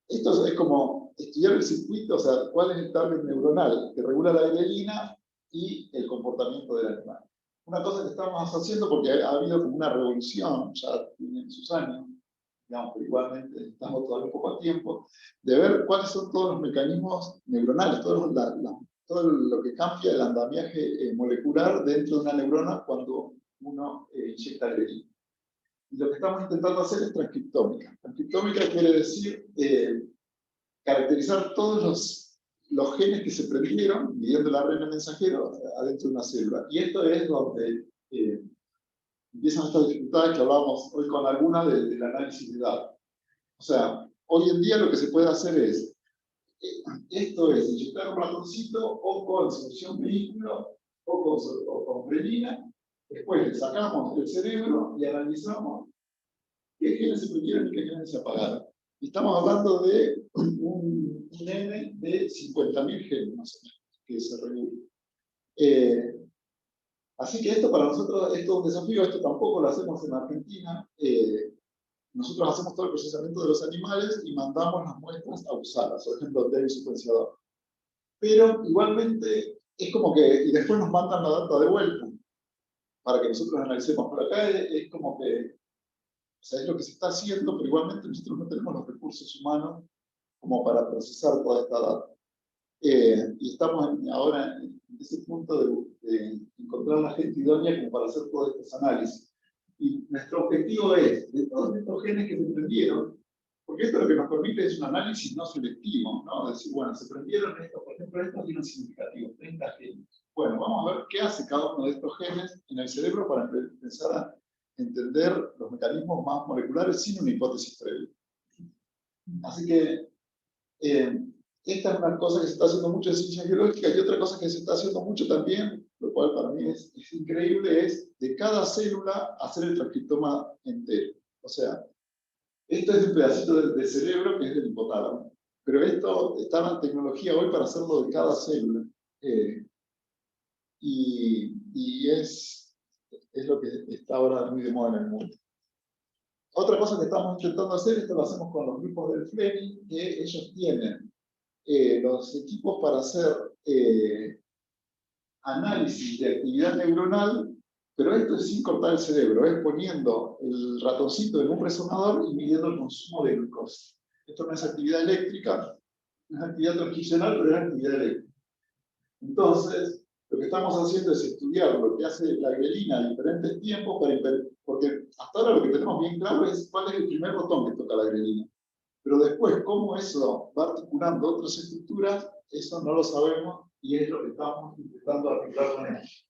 esto es como estudiar el circuito, o sea, cuál es el target neuronal que regula la grelina y el comportamiento del animal. Una cosa que estamos haciendo, porque ha habido como una revolución, ya tienen sus años, digamos, pero igualmente estamos todavía un poco a tiempo, de ver cuáles son todos los mecanismos neuronales, todo lo que cambia el andamiaje molecular dentro de una neurona cuando uno inyecta grelina. Y lo que estamos intentando hacer es transcriptómica. Transcriptómica quiere decir caracterizar todos los genes que se prendieron, midiendo el ARN mensajero, adentro de una célula. Y esto es donde empiezan estas dificultades que hablábamos hoy con alguna del análisis de datos. O sea, hoy en día lo que se puede hacer es, esto es inyectar un ratoncito o con solución vehículo o con grelina, después le sacamos el cerebro y analizamos qué genes se prendieron y qué genes se apagaron. Y estamos hablando de un N de 50.000 genes, más o menos, que se regulan. Así que esto para nosotros es todo un desafío, esto tampoco lo hacemos en Argentina. Nosotros hacemos todo el procesamiento de los animales y mandamos las muestras a USARA, por ejemplo, del secuenciador. Pero igualmente es como que, y después nos mandan la data de vuelta para que nosotros analicemos. Por acá es como que, o sea, es lo que se está haciendo, pero igualmente nosotros no tenemos los recursos humanos como para procesar toda esta data. Y estamos ahora en ese punto de encontrar la gente idónea como para hacer todos estos análisis. Y nuestro objetivo es, de todos estos genes que se prendieron, porque esto lo que nos permite es un análisis no selectivo, ¿no? Es decir, bueno, se prendieron estos, por ejemplo, estos tienen significativos, 30 genes. Bueno, vamos a ver qué hace cada uno de estos genes en el cerebro para empezar a entender los mecanismos más moleculares sin una hipótesis previa. Así que esta es una cosa que se está haciendo mucho en ciencia biológica, y otra cosa que se está haciendo mucho también, lo cual para mí es increíble, es de cada célula hacer el transcriptoma entero. O sea, esto es un pedacito de cerebro que es del hipotálamo, pero esto está en la tecnología hoy para hacerlo de cada célula. Y es lo que está ahora muy de moda en el mundo. Otra cosa que estamos intentando hacer, esto lo hacemos con los grupos del Fleming, que ellos tienen los equipos para hacer análisis de actividad neuronal, pero esto es sin cortar el cerebro, es poniendo el ratoncito en un resonador y midiendo el consumo de glucosa. Esto no es actividad eléctrica, no es actividad transcripcional, pero es actividad eléctrica. Entonces, lo que estamos haciendo es estudiar lo que hace la grelina a diferentes tiempos, porque hasta ahora lo que tenemos bien claro es cuál es el primer botón que toca la grelina. Pero después, cómo eso va articulando otras estructuras, eso no lo sabemos y es lo que estamos intentando arreglar con esto.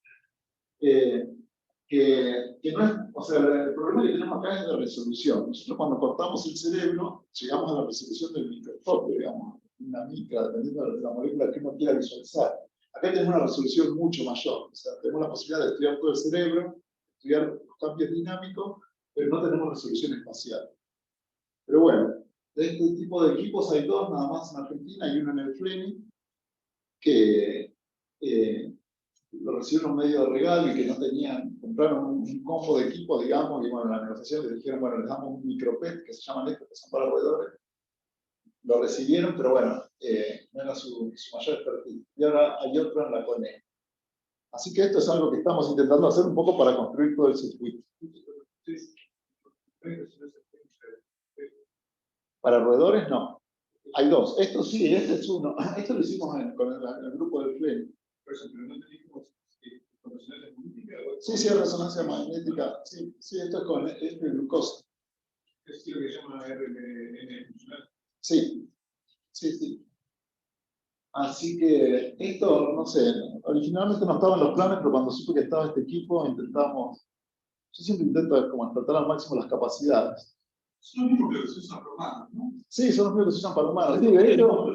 Que no es, o sea, el problema que tenemos acá es de resolución. Nosotros cuando cortamos el cerebro, llegamos a la resolución del microscopio, digamos, una micra, dependiendo de la molécula que uno quiera visualizar. Acá tenemos una resolución mucho mayor, o sea, tenemos la posibilidad de estudiar todo el cerebro, estudiar los cambios dinámicos, pero no tenemos resolución espacial. Pero bueno, de este tipo de equipos hay dos nada más en Argentina y uno en el Fleming, que lo recibieron medio de regalo y que no tenían, compraron un combo de equipos, digamos, y bueno, la negociación les dijeron, bueno, les damos un micropet, que se llaman estos, que son para roedores. Lo recibieron, pero bueno, no era su mayor expertise. Y ahora hay otro en la CONE. Así que esto es algo que estamos intentando hacer un poco para construir todo el circuito. Para roedores, no. Hay dos. Esto sí, este es uno. Esto lo hicimos con el grupo del Fleming. Pero no tenemos resonancia magnética. Sí, sí, es resonancia magnética. Sí, sí, esto es con glucosa. Es lo que se llama RNA funcional. Sí, sí, sí. Así que esto, no sé, originalmente no estaba en los planes, pero cuando supe que estaba este equipo, intentamos, yo siempre intento como explotar al máximo las capacidades. Son los mismos que se usan para humanos, ¿no? Sí, son los mismos que se usan para humanos. Sí, de hecho,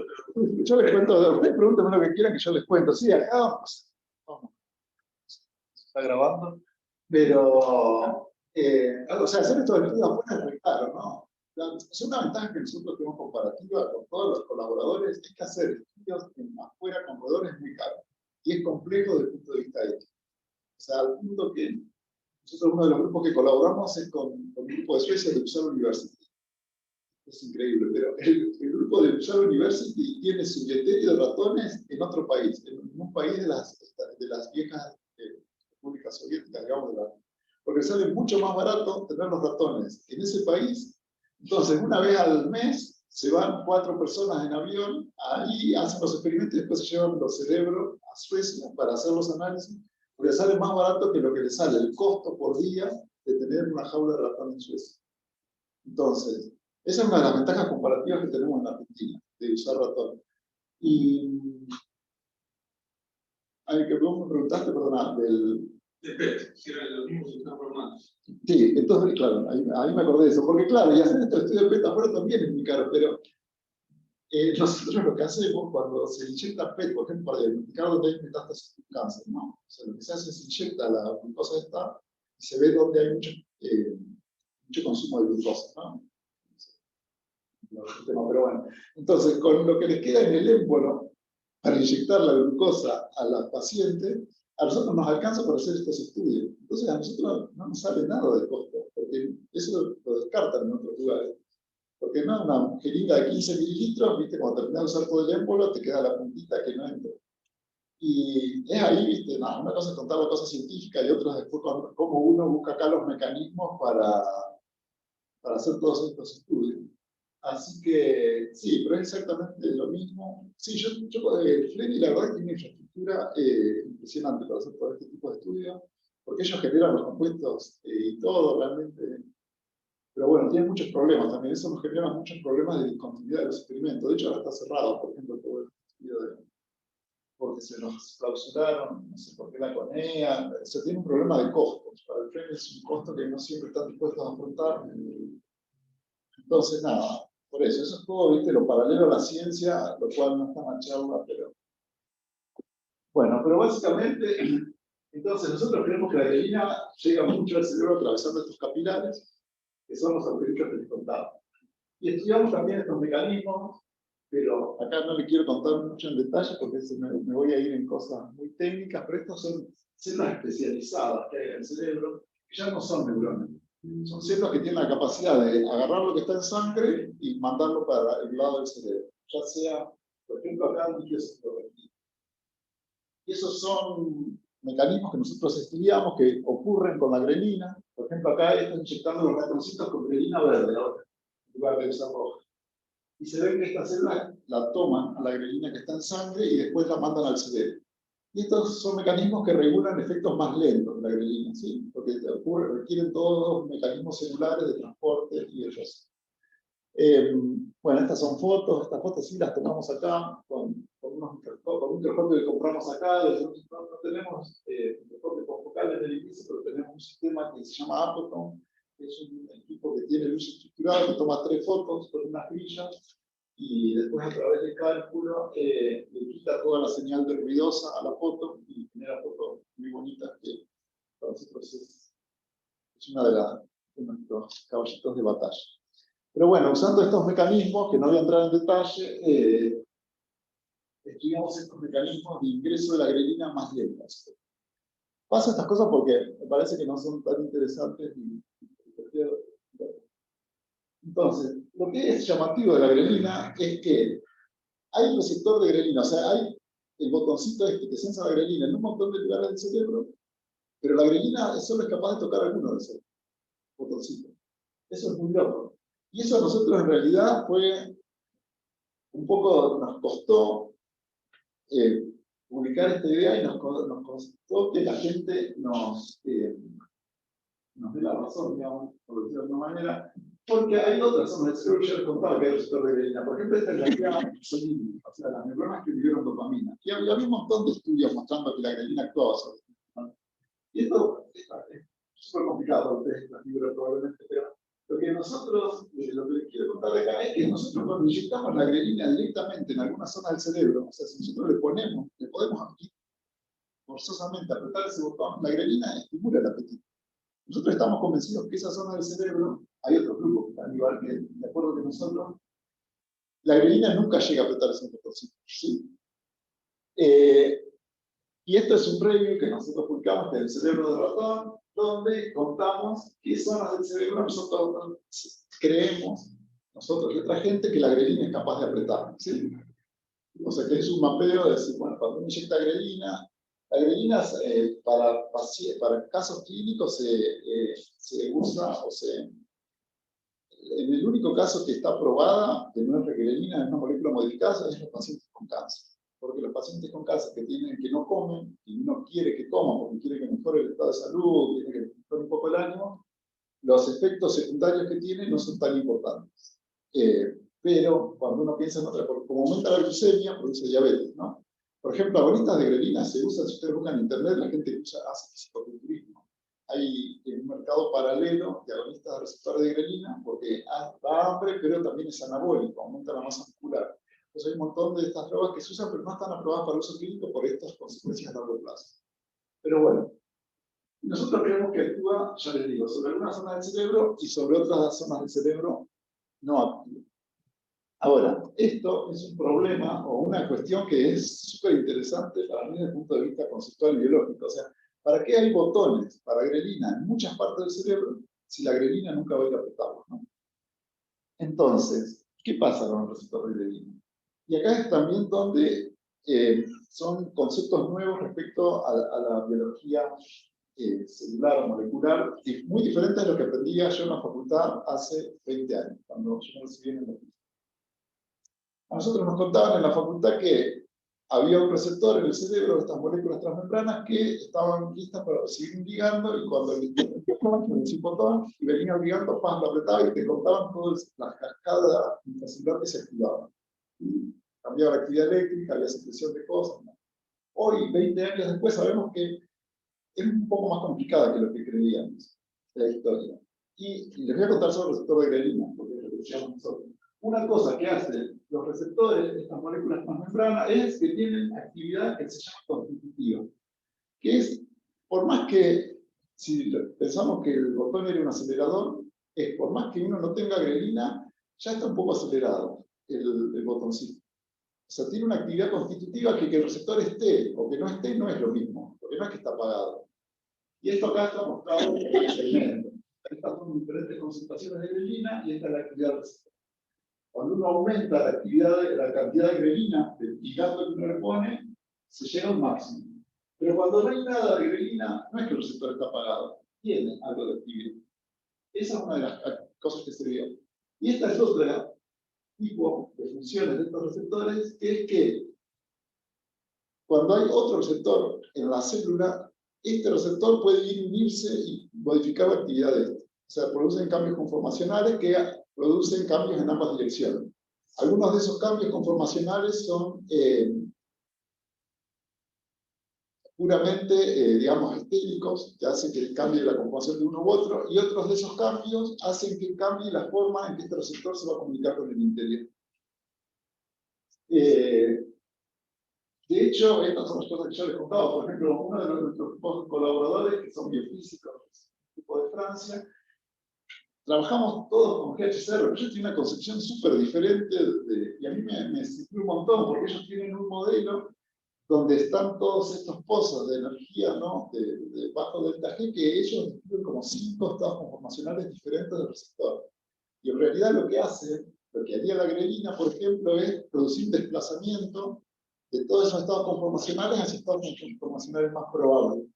yo les cuento, ustedes pregúntenme lo que quieran que yo les cuento. Sí, acá, pues, vamos, se está grabando, pero, o sea, hacer esto de estudio afuera es muy caro, ¿no? La segunda ventaja que nosotros tenemos comparativa con todos los colaboradores es que hacer estudios afuera con roedores es muy caro y es complejo desde el punto de vista ético. O sea, al punto que nosotros uno de los grupos que colaboramos es con un grupo de Suecia de Uppsala University. Es increíble, pero el grupo de Uppsala University tiene su billetería de ratones en otro país, en un país de las viejas repúblicas soviéticas, digamos, porque sale mucho más barato tener los ratones en ese país. Entonces, una vez al mes se van 4 personas en avión, ahí hacen los experimentos y después se llevan los cerebros a Suecia para hacer los análisis, porque sale más barato que lo que le sale el costo por día de tener una jaula de ratón en Suecia. Entonces, esa es una de las ventajas comparativas que tenemos en la Argentina, de usar ratón. Y al que vos me preguntaste, perdona, De PET, si eran los mismos que se usan para humanos. Sí, entonces, claro, ahí me acordé de eso, porque claro, y hacer estos estudios de PET afuera también es muy caro, pero nosotros lo que hacemos cuando se inyecta PET, por ejemplo, para diagnosticar dónde hay metástasis de cáncer, ¿no? O sea, lo que se hace es inyecta la glucosa esta y se ve dónde hay mucho consumo de glucosa, ¿no? Pero bueno, entonces, con lo que les queda en el émbolo para inyectar la glucosa a la paciente, a nosotros nos alcanza para hacer estos estudios. Entonces, a nosotros no nos sale nada de costo, porque eso lo descartan en otros lugares. Porque no, una jeringa de 15 mililitros, viste, cuando terminas de usar todo el émbolo, te queda la puntita que no entra. Y es ahí, viste, no, una cosa es contar la cosa científica y otra es después cómo uno busca acá los mecanismos para hacer todos estos estudios. Así que sí, pero es exactamente lo mismo. Sí, Freddy la verdad que tiene una infraestructura impresionante para hacer todo este tipo de estudios, porque ellos generan los compuestos y todo realmente. Pero bueno, tiene muchos problemas también. Eso nos genera muchos problemas de discontinuidad de los experimentos. De hecho, ahora está cerrado, por ejemplo, todo el estudio porque se nos clausuraron, no sé por qué la CONEA. Se tiene un problema de costos. Para el Freddy es un costo que no siempre están dispuestos a afrontar. Entonces, nada, por eso es todo, viste, lo paralelo a la ciencia, lo cual no está manchado, pero... Bueno, pero básicamente, entonces nosotros creemos que la grelina llega mucho al cerebro atravesando estos capilares, que son los agujeritos que les contaba. Y estudiamos también estos mecanismos, pero acá no le quiero contar mucho en detalle porque me voy a ir en cosas muy técnicas, pero estos son células especializadas que hay en el cerebro, que ya no son neuronas. Son células que tienen la capacidad de agarrar lo que está en sangre y mandarlo para el lado del cerebro. Ya sea, por ejemplo, acá un líquido cefalorraquídeo. Y esos son mecanismos que nosotros estudiamos que ocurren con la grelina. Por ejemplo, acá están inyectando los ratoncitos con grelina verde ahora, en lugar de usar roja. Y se ve que estas células la toman a la grelina que está en sangre y después la mandan al cerebro. Y estos son mecanismos que regulan efectos más lentos de la grelina, ¿sí? Porque requieren todos los mecanismos celulares de transporte y ellos. Bueno, estas son fotos, estas fotos sí las tomamos acá con un microscopio que compramos acá. No tenemos microscopio confocal en el inicio, pero tenemos un sistema que se llama Apotome, que es un equipo que tiene luz estructurada, que toma 3 fotos con unas grillas y después a través del cálculo le quita toda la señal de ruidosa a la foto y genera fotos muy bonitas que para nosotros es una de nuestros caballitos de batalla. Pero bueno, usando estos mecanismos, que no voy a entrar en detalle, estudiamos estos mecanismos de ingreso de la grelina más lentos. Paso estas cosas porque me parece que no son tan interesantes. Entonces, lo que es llamativo de la grelina es que hay un receptor de grelina, o sea, hay el botoncito este que sensa la grelina en un montón de lugares del cerebro, pero la grelina solo es capaz de tocar alguno de esos botoncitos. Eso es muy loco. Y eso a nosotros en realidad fue un poco, nos costó publicar esta idea y nos costó que la gente nos dé la razón, digamos, por decirlo de alguna manera, Porque hay otras zonas del cerebro, yo les contaba que hay receptor de grelina. Por ejemplo, esta es la guía solín, o sea, las neuronas que liberan dopamina. Y había un montón de estudios mostrando que la grelina actuaba sobre esto, ¿no? Y esto es súper complicado para ustedes, las libros probablemente, pero lo que nosotros, lo que les quiero contar de acá es que nosotros cuando inyectamos la grelina directamente en alguna zona del cerebro, o sea, si nosotros le podemos aquí forzosamente apretar ese botón, la grelina estimula el apetito. Nosotros estamos convencidos que esa zona del cerebro, hay otros grupos que están igual que, de acuerdo que nosotros, la grelina nunca llega a apretar ese botoncito, ¿sí? Y esto es un review que nosotros publicamos del cerebro del ratón, donde contamos qué zonas del cerebro nosotros creemos, nosotros y otra gente, que la grelina es capaz de apretar, ¿sí? O sea, que es un mapeo de decir, bueno, cuando uno inyecta grelina, la grelina para casos clínicos se usa, en el único caso que está probada, que no es grelina, es una molécula modificada, es los pacientes con cáncer. Porque los pacientes con cáncer que no comen, y uno quiere que coman, porque quiere que mejore el estado de salud, quiere que mejore un poco el ánimo, los efectos secundarios que tienen no son tan importantes. Pero cuando uno piensa en otra, como aumenta la glucemia, produce diabetes, ¿no? Por ejemplo, agonitas de grelina se usan, si ustedes buscan en internet, la gente hace fisicoculturismo. Hay un mercado paralelo de agonistas de receptores de grelina, porque da hambre, pero también es anabólico, aumenta la masa muscular. Entonces hay un montón de estas drogas que se usan, pero no están aprobadas para uso clínico por estas consecuencias a largo plazo. Pero bueno, nosotros creemos que actúa, ya les digo, sobre algunas zonas del cerebro y sobre otras zonas del cerebro no actúa. Ahora, esto es un problema o una cuestión que es súper interesante para mí desde el punto de vista conceptual y biológico. O sea, ¿para qué hay botones para grelina en muchas partes del cerebro si la grelina nunca va a ir a apretarlos, ¿no? Entonces, ¿qué pasa con el receptor de grelina? Y acá es también donde son conceptos nuevos respecto a la biología celular o molecular, y muy diferentes de lo que aprendía yo en la facultad hace 20 años, cuando yo me recibí en el facultad. A nosotros nos contaban en la facultad que había un receptor en el cerebro de estas moléculas transmembranas que estaban listas para recibir un ligando, y cuando le un botón y venía el ligando, lo apretaba y te contaban todas las cascadas intracelular que se activaban. Y cambiaba la actividad eléctrica, había secreción de cosas, ¿no? Hoy, 20 años después, sabemos que es un poco más complicada que lo que creíamos la historia. Y les voy a contar sobre el receptor de grelina, porque es lo que decíamos nosotros. Una cosa que hacen los receptores de estas moléculas transmembranas es que tienen actividad que se llama constitutiva, que es, por más que, si pensamos que el botón era un acelerador, es por más que uno no tenga grelina, ya está un poco acelerado el botoncito. O sea, tiene una actividad constitutiva que el receptor esté o que no esté no es lo mismo, porque no es que está apagado. Y esto acá está mostrado en el experimento. Estas son diferentes concentraciones de grelina y esta es la actividad del receptor. Cuando uno aumenta la cantidad de grelina del ligando que uno le pone, se llega a un máximo. Pero cuando no hay nada de grelina, no es que el receptor está apagado, tiene algo de actividad. Esa es una de las cosas que se vio. Y esta es otra tipo de funciones de estos receptores, que es que cuando hay otro receptor en la célula, este receptor puede ir unirse y modificar la actividad de este. O sea, producen cambios conformacionales que producen cambios en ambas direcciones. Algunos de esos cambios conformacionales son puramente, digamos, estéticos, que hacen que cambie la conformación de uno u otro, y otros de esos cambios hacen que cambie la forma en que este receptor se va a comunicar con el interior. De hecho, estas son las cosas que yo les contaba. Por ejemplo, uno de nuestros colaboradores, que son biofísicos, tipo de Francia, trabajamos todos con GHCR, pero ellos tienen una concepción súper diferente, y a mí me sirvió un montón, porque ellos tienen un modelo donde están todos estos pozos de energía, ¿no?, de bajo delta G, que ellos describen como 5 estados conformacionales diferentes del receptor. Y en realidad lo que haría la grelina, por ejemplo, es producir desplazamiento de todos esos estados conformacionales hacia estados conformacionales más probables.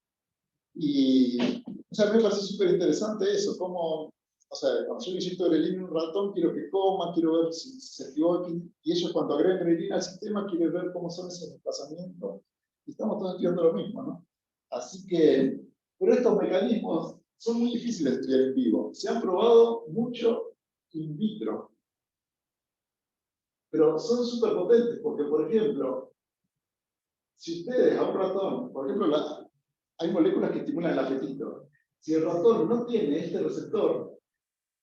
Y, o sea, me parece súper interesante eso, como, o sea, cuando yo inyecto grelina en un ratón, quiero que coma, quiero ver si se equivoquen, y ellos cuando agregan grelina al sistema quieren ver cómo son esos desplazamientos, y estamos todos estudiando lo mismo, ¿no? Así que, pero estos mecanismos son muy difíciles de estudiar en vivo. Se han probado mucho in vitro. Pero son súper potentes, porque, por ejemplo, si ustedes a un ratón, por ejemplo, hay moléculas que estimulan el apetito. Si el ratón no tiene este receptor,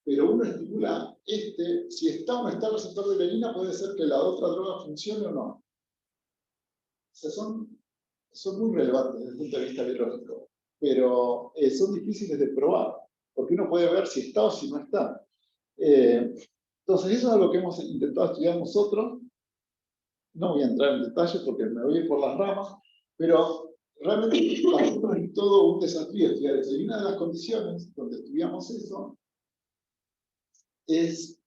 pero uno estimula si está o no está el receptor de grelina, puede ser que la otra droga funcione o no. O sea, son muy relevantes desde el punto de vista biológico, pero son difíciles de probar, porque uno puede ver si está o si no está. Entonces, eso es algo que hemos intentado estudiar nosotros. No voy a entrar en detalle porque me voy a ir por las ramas, pero realmente para nosotros es todo un desafío estudiar eso. Y una de las condiciones donde estudiamos eso es,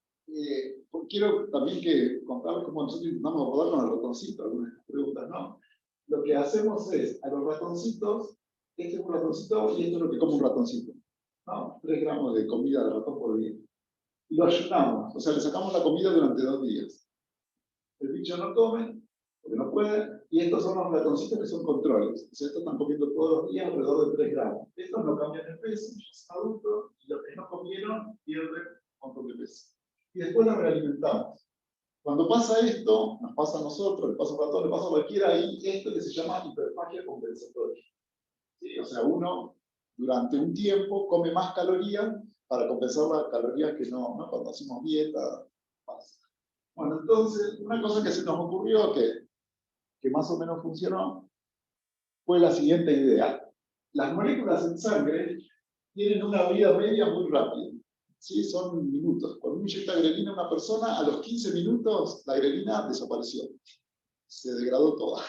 quiero también que contarles cómo nosotros intentamos abordar con el ratoncito, algunas preguntas, ¿no? Lo que hacemos es, a los ratoncitos, este es un ratoncito y esto es lo que come un ratoncito, ¿no? 3 gramos de comida de ratón por día. Y lo ayunamos, o sea, le sacamos la comida durante 2 días. El bicho no come, porque no puede, y estos son los ratoncitos que son controles. O sea, estos están comiendo todos los días alrededor de 3 gramos. Estos no cambian de peso, ya son adultos, y los que no comieron pierden un montón de peso. Y después los realimentamos. Cuando pasa esto, nos pasa a nosotros, le pasa a un ratón, le pasa a cualquiera, hay esto que se llama hiperfagia compensatoria. ¿Sí? O sea, uno durante un tiempo come más calorías para compensar las calorías que no cuando hacemos dieta. Pasa. Bueno, entonces, una cosa que se nos ocurrió que más o menos funcionó fue la siguiente idea. Las moléculas en sangre tienen una vida media muy rápida. ¿Sí? Son minutos. Cuando uno inyecta grelina a una persona, a los 15 minutos la grelina desapareció. Se degradó toda.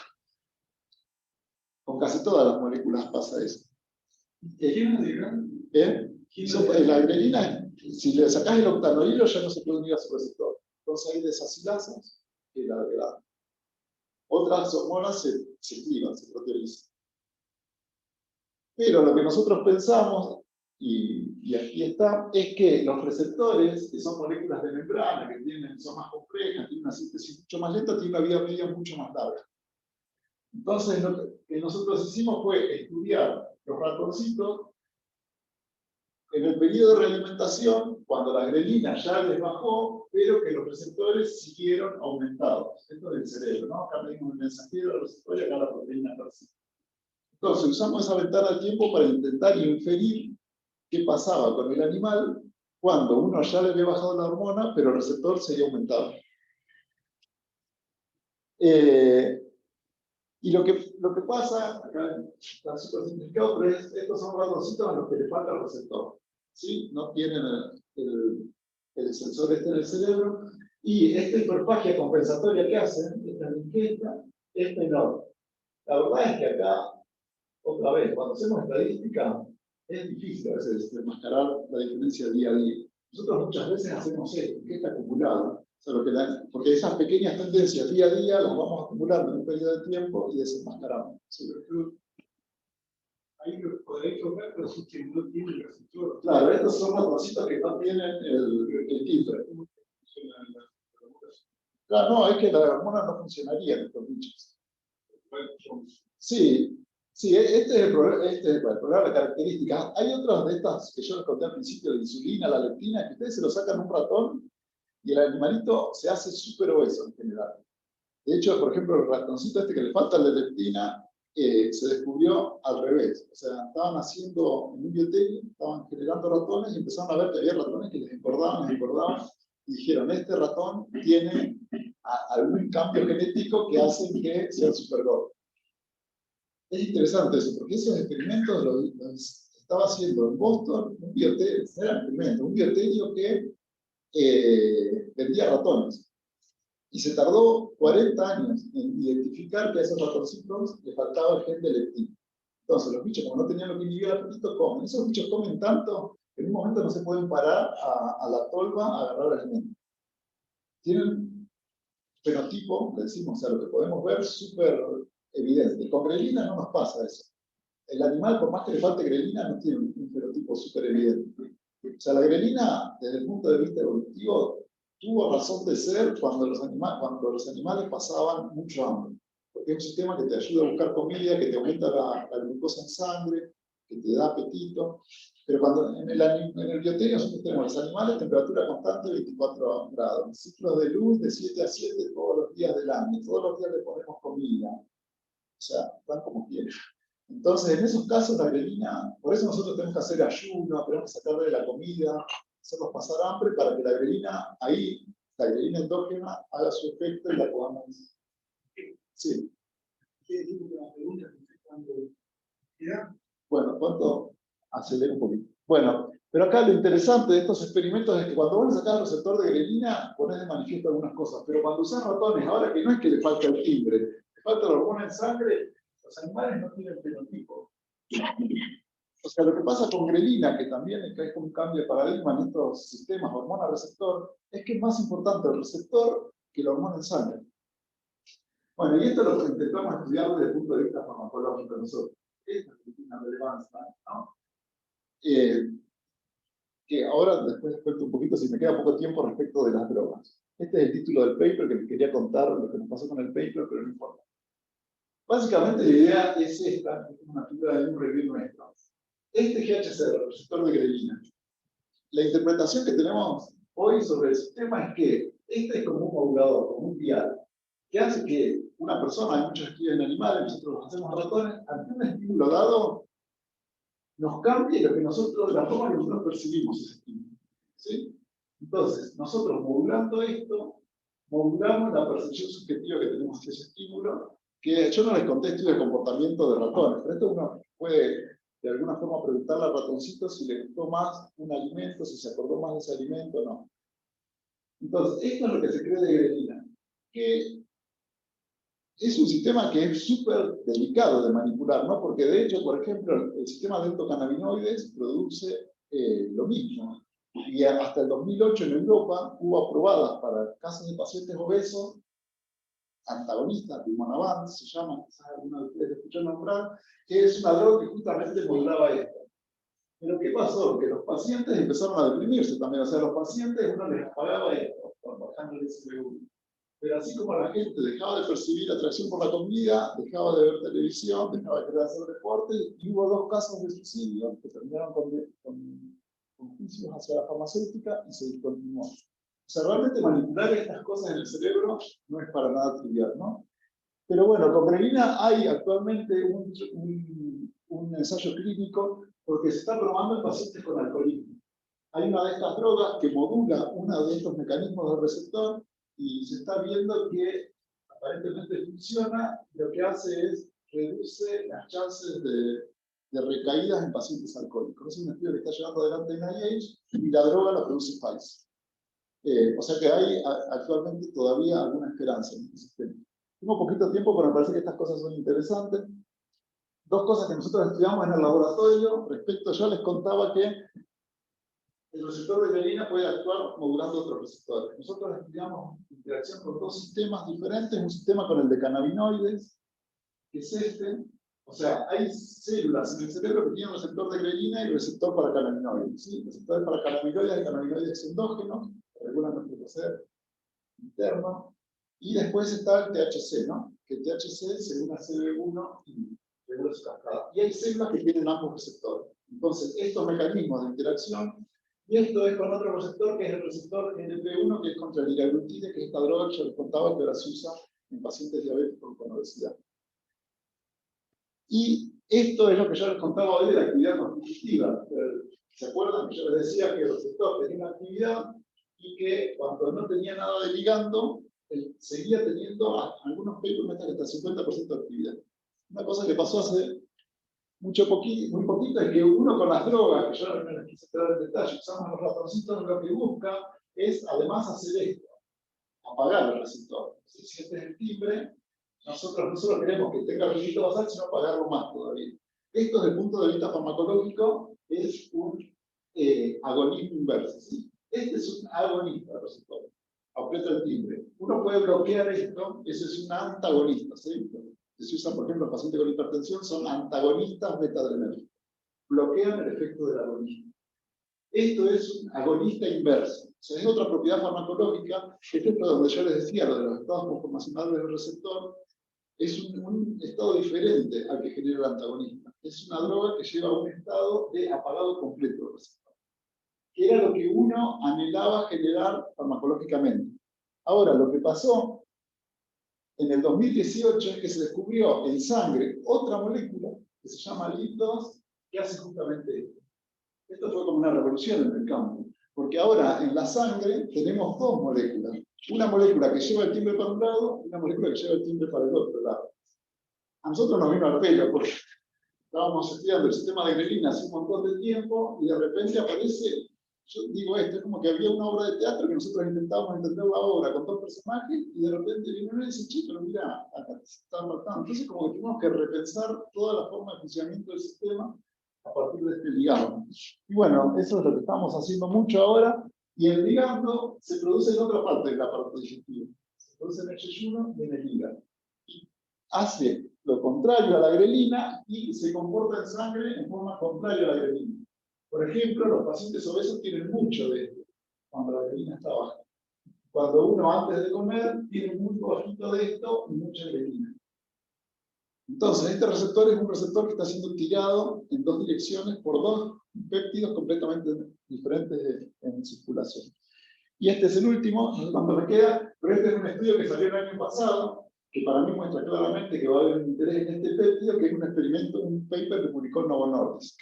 Con casi todas las moléculas pasa eso. ¿Quién nos dirá? La grelina, si le sacás el octanoilo, ya no se puede unir a su receptor. Entonces hay desacilasas que la degradan. Otras hormonas se activan, se proteolizan. Pero lo que nosotros pensamos, y aquí está, es que los receptores, que son moléculas de membrana, que son más complejas, tienen una síntesis mucho más lenta, tienen una vida media mucho más larga. Entonces, lo que nosotros hicimos fue estudiar los ratoncitos en el periodo de realimentación, cuando la grelina ya les bajó, pero que los receptores siguieron aumentados. Esto es el cerebro, ¿no? Acá tenemos el mensajero, el receptor y acá la proteína persiste. Entonces, usamos esa ventana de tiempo para intentar inferir qué pasaba con el animal cuando uno ya le había bajado la hormona, pero el receptor seguía aumentado. Y lo que pasa, acá está súper simplificado, pero estos son ratoncitos a los que le falta el receptor. ¿Sí? No tienen el sensor este en el cerebro, y esta hiperfagia compensatoria que hacen, esta ingesta, es menor. La verdad es que acá, otra vez, cuando hacemos estadística, es difícil a veces desmascarar la diferencia día a día. Nosotros muchas veces hacemos esto, ingesta acumulada. O sea, porque esas pequeñas tendencias día a día las vamos acumulando en un periodo de tiempo y desenmascaramos. Sí. Ahí lo podréis tocar, pero sí que no tienen el receptor. Claro, estos son ratoncitos que no tienen el timbre. Claro, no, es que la hormona no funcionaría en estos bichos. Sí, este es el problema de características. Hay otras de estas que yo les conté al principio, de insulina, la leptina, que ustedes se lo sacan a un ratón y el animalito se hace súper obeso en general. De hecho, por ejemplo, el ratoncito este que le falta la leptina se descubrió al revés. O sea, estaban haciendo en un biotelio, estaban generando ratones y empezaron a ver que había ratones que les engordaban, y dijeron, este ratón tiene algún cambio genético que hace que sea súper gordo. Es interesante eso, porque esos experimentos los estaba haciendo en Boston, un biotelio que vendía ratones. Y se tardó 40 años en identificar que a esos ratoncitos les faltaba el gen de leptina. Entonces, los bichos, como no tenían lo que inhibía el apetito, comen. Esos bichos comen tanto que en un momento no se pueden parar a la tolva a agarrar el alimento. Tienen fenotipo, le decimos, o sea, lo que podemos ver, súper evidente. Con grelina no nos pasa eso. El animal, por más que le falte grelina, no tiene un fenotipo súper evidente. O sea, la grelina, desde el punto de vista evolutivo, tuvo razón de ser cuando los animales pasaban mucho hambre. Porque es un sistema que te ayuda a buscar comida, que te aumenta la glucosa en sangre, que te da apetito. Pero cuando en el bioterio nosotros tenemos los animales, temperatura constante 24 grados, ciclos de luz de 7 a 7 todos los días del año, todos los días le ponemos comida, o sea, van como quieren. Entonces, en esos casos, la grelina, por eso nosotros tenemos que hacer ayuno, tenemos que sacarle la comida, hacerlos pasar hambre para que la grelina, ahí, la grelina endógena, haga su efecto y la podamos. Sí. ¿Qué tipo de preguntas cuando queda? Bueno, ¿cuánto? Acelero un poquito. Bueno, pero acá lo interesante de estos experimentos es que cuando vos sacás el receptor de grelina, ponés de manifiesto algunas cosas, pero cuando usás ratones, ahora que no es que le falta el timbre, le falta la hormona en sangre, los animales no tienen fenotipo. O sea, lo que pasa con grelina, que también es como un cambio de paradigma en estos sistemas hormona-receptor, es que es más importante el receptor que la hormona en sangre. Bueno, y esto lo intentamos estudiar desde el punto de vista farmacológico nosotros. Esta es una relevancia, ¿no? Que ahora después les cuento un poquito, si me queda poco tiempo, respecto de las drogas. Este es el título del paper que les quería contar, lo que nos pasó con el paper, pero no importa. Básicamente la idea es esta, es una figura de un review nuestro. Este GHC, el receptor de grelina, la interpretación que tenemos hoy sobre el sistema es que este es como un modulador, como un dial, que hace que una persona, hay muchos estudios en animales, nosotros los hacemos en ratones, ante un estímulo dado, nos cambie lo que nosotros, la forma que nosotros percibimos ese estímulo. ¿Sí? Entonces, nosotros modulando esto, modulamos la percepción subjetiva que tenemos de ese estímulo, que yo no les conté estudios de comportamiento de ratones, pero esto uno puede de alguna forma preguntarle al ratoncito si le gustó más un alimento, si se acordó más de ese alimento o no. Entonces, esto es lo que se cree de grelina, que es un sistema que es súper delicado de manipular, ¿no? Porque de hecho, por ejemplo, el sistema de endocannabinoides produce lo mismo. Y hasta el 2008 en Europa hubo aprobadas para casos de pacientes obesos, antagonistas, Rimonabant se llama, quizás alguno de ustedes escuchó nombrar, que es una droga que justamente modulaba esto. Pero ¿qué pasó? Que los pacientes empezaron a deprimirse también. O sea, los pacientes uno les apagaba esto, bajando el SPV. Pero así como la gente dejaba de percibir atracción por la comida, dejaba de ver televisión, dejaba de querer hacer deporte, y hubo 2 casos de suicidio que terminaron con juicios hacia la farmacéutica y se discontinuó. O sea, realmente manipular estas cosas en el cerebro no es para nada trivial, ¿no? Pero bueno, con grelina hay actualmente un ensayo clínico porque se está probando en pacientes con alcoholismo. Hay una de estas drogas que modula uno de estos mecanismos del receptor y se está viendo que aparentemente funciona, lo que hace es reduce las chances de recaídas en pacientes alcohólicos. Es un estudio que está llevando adelante en NIH y la droga la produce Pfizer. O sea que hay actualmente todavía alguna esperanza en este sistema. Tengo poquito tiempo, pero me parece que estas cosas son interesantes. 2 cosas que nosotros estudiamos en el laboratorio. Respecto, yo les contaba que el receptor de grelina puede actuar modulando otros receptores. Nosotros estudiamos interacción con 2 sistemas diferentes. Un sistema con el de cannabinoides, que es este. O sea, hay células en el cerebro que tienen receptor de grelina y receptor para cannabinoides. ¿Sí? Receptores para cannabinoides y cannabinoides endógenos, que regulan nuestro placer interno. Y después está el THC, ¿no? Que el THC según la CB1 y regula su cascada. Y hay células que tienen ambos receptores. Entonces, estos mecanismos de interacción, y esto es con otro receptor que es el receptor NP1, que es contra el liraglutide, que es esta droga que yo les contaba que ahora se usa en pacientes diabéticos con obesidad. Y esto es lo que yo les contaba hoy de la actividad constitutiva. ¿Se acuerdan que yo les decía que el receptor tenía una actividad y que cuando no tenía nada de ligando, seguía teniendo algunos papers hasta el 50% de actividad? Una cosa que pasó hace muy poquito es que uno con las drogas, que yo no les quise entrar en detalle, usamos los ratoncitos, lo que busca es además hacer esto, apagar el receptor. Si este es el timbre, nosotros no solo queremos que tenga el ruidito basal, sino apagarlo más todavía. Esto desde el punto de vista farmacológico es un agonismo inverso. ¿Sí? Este es un agonista del receptor. Aprieta el timbre. Uno puede bloquear esto, eso es un antagonista. ¿Sí? Que se usa, por ejemplo, en pacientes con hipertensión, son antagonistas beta-adrenérgicos. Bloquean el efecto del agonismo. Esto es un agonista inverso. O sea, es otra propiedad farmacológica, que es esto donde yo les decía, lo de los estados conformacionales del receptor, es un estado diferente al que genera el antagonista. es una droga que lleva a un estado de apagado completo del receptor, que era lo que uno anhelaba generar farmacológicamente. Ahora, lo que pasó en el 2018 es que se descubrió en sangre otra molécula que se llama LIP2, que hace justamente esto. Esto fue como una revolución en el campo, porque ahora en la sangre tenemos dos moléculas. Una molécula que lleva el timbre para un lado y una molécula que lleva el timbre para el otro lado. A nosotros nos vino al pelo, porque estábamos estudiando el sistema de grelina hace un montón de tiempo y de repente aparece, yo digo esto, es como que había una obra de teatro que nosotros intentábamos entender la obra con dos personajes y de repente vino uno y dice, che, pero mira, acá se está faltando. Entonces como que tuvimos que repensar toda la forma de funcionamiento del sistema a partir de este ligando. Y bueno, eso es lo que estamos haciendo mucho ahora, y el ligando se produce en otra parte del aparato digestivo. Se produce en el yeyuno y en el hígado. Y hace lo contrario a la grelina y se comporta en sangre en forma contraria a la grelina. Por ejemplo, los pacientes obesos tienen mucho de esto, cuando la grelina está baja. Cuando uno antes de comer tiene muy poquito de esto y mucha grelina. Entonces, este receptor es un receptor que está siendo tirado en dos direcciones por dos péptidos completamente diferentes en circulación. Y este es el último, no sé cuánto me queda, pero este es un estudio que salió el año pasado, que para mí muestra claramente que va a haber un interés en este péptido, que es un experimento, un paper que publicó Novo Nordisk.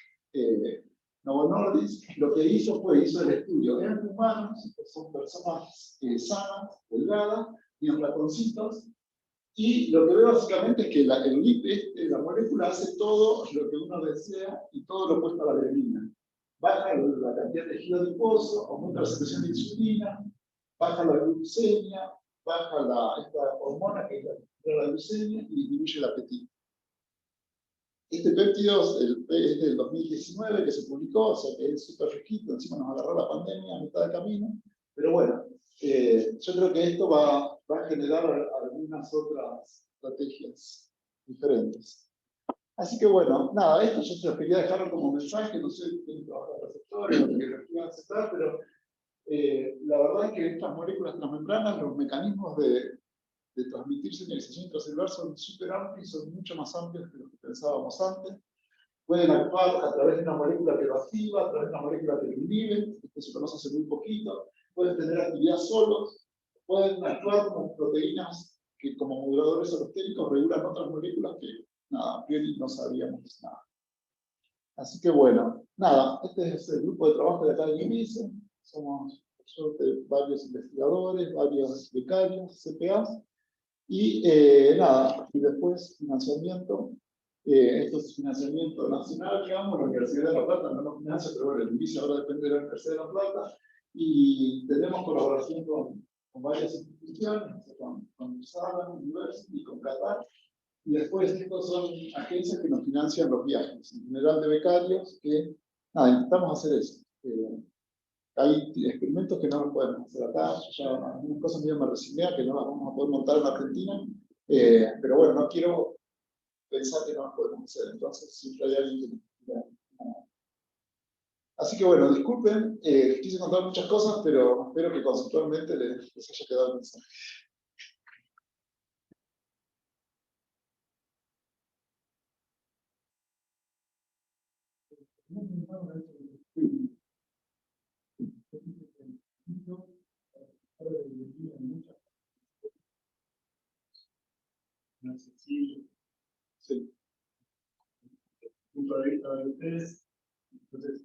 Novo Nordisk lo que hizo el estudio en humanos, que son personas sanas, delgadas, y en ratoncitos, y lo que veo básicamente es que el LIP, la molécula, hace todo lo que uno desea y todo lo opuesto a la grelina. Baja la cantidad de tejido adiposo, aumenta la secreción de insulina, baja la glucemia, baja esta hormona que es la glucemia y disminuye el apetito. Este péptido es del 2019 que se publicó, o sea que es súper fresquito, encima nos agarró la pandemia a mitad de camino, pero bueno, yo creo que esto va a generar algunas otras estrategias diferentes. Así que bueno, nada, esto yo se los quería dejar como mensaje, no sé quién trabaja en receptores, lo que les quieran aceptar, pero la verdad es que estas moléculas transmembranas, los mecanismos de transmitir señalización intracelular son súper amplios, son mucho más amplios que lo que pensábamos antes. Pueden actuar a través de una molécula que lo activa, a través de una molécula que lo inhibe, esto se conoce hace muy poquito. Pueden tener actividad solos, pueden actuar como proteínas que como moduladores alostéricos regulan otras moléculas que, nada, a priori no sabíamos nada. Así que bueno, nada, este es el grupo de trabajo de acá de IMISE. Somos varios investigadores, varios becarios, CPAs, y nada, y después financiamiento. Esto es financiamiento nacional, digamos, la Universidad de La Plata no nos financia, pero bueno, el IMISE ahora depende de la Universidad de La Plata, y tenemos colaboración con varias instituciones, con USADA, University, con Qatar, y después estos son agencias que nos financian los viajes, en general de becarios, que nada, intentamos hacer eso. Hay experimentos que no los podemos hacer acá, ya algunas cosas me resigné que no las vamos a poder montar en Argentina, pero bueno, no quiero pensar que no las podemos hacer, entonces siempre hay alguien que... Así que bueno, disculpen, quise contar muchas cosas, pero espero que conceptualmente les haya quedado el mensaje. Accesible, Sí. punto de vista de ustedes. Entonces,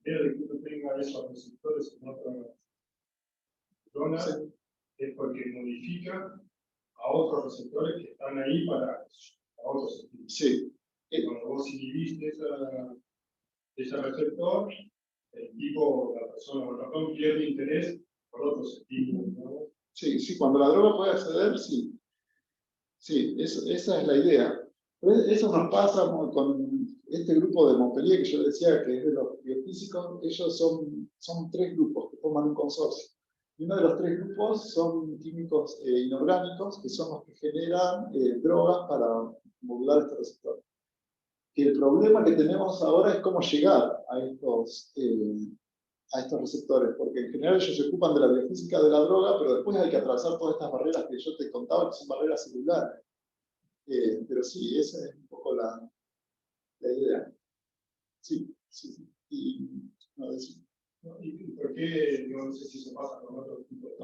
de que uno tenga esos receptores en otra zona, Sí. es porque modifica a otros receptores que están ahí para otros sentidos. Sí. Cuando vos inhibiste ese receptor, el tipo, la persona o el ratón pierde interés por otros estímulos, ¿no? Sí, sí, cuando la droga puede acceder, sí. Sí, esa es la idea. Pero eso nos pasa con este grupo de Montpellier que yo decía que es de los biofísicos. Ellos son tres grupos que forman un consorcio. Y uno de los tres grupos son químicos inorgánicos, que son los que generan drogas para modular este receptor. Y el problema que tenemos ahora es cómo llegar a estos receptores, porque en general ellos se ocupan de la biofísica de la droga, pero después hay que atravesar todas estas barreras que yo te contaba, que son barreras celulares. Pero sí, esa es un poco la la idea. Sí, sí, sí. Y, no, ¿Y por qué, no sé si eso pasa con otros tipos de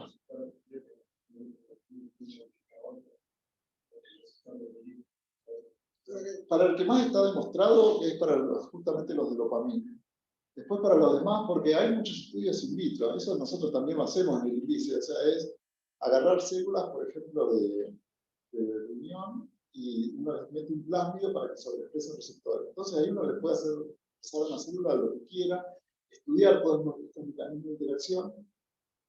para el que más está demostrado es para justamente los de dopamina. Después para los demás, porque hay muchos estudios in vitro, eso nosotros también lo hacemos en el índice, o sea, es agarrar células, por ejemplo, de riñón, y uno les mete un plásmido para que sobreexpresen receptores. Entonces ahí uno le puede hacer usar una célula lo que quiera, estudiar todos estos mecanismos de interacción,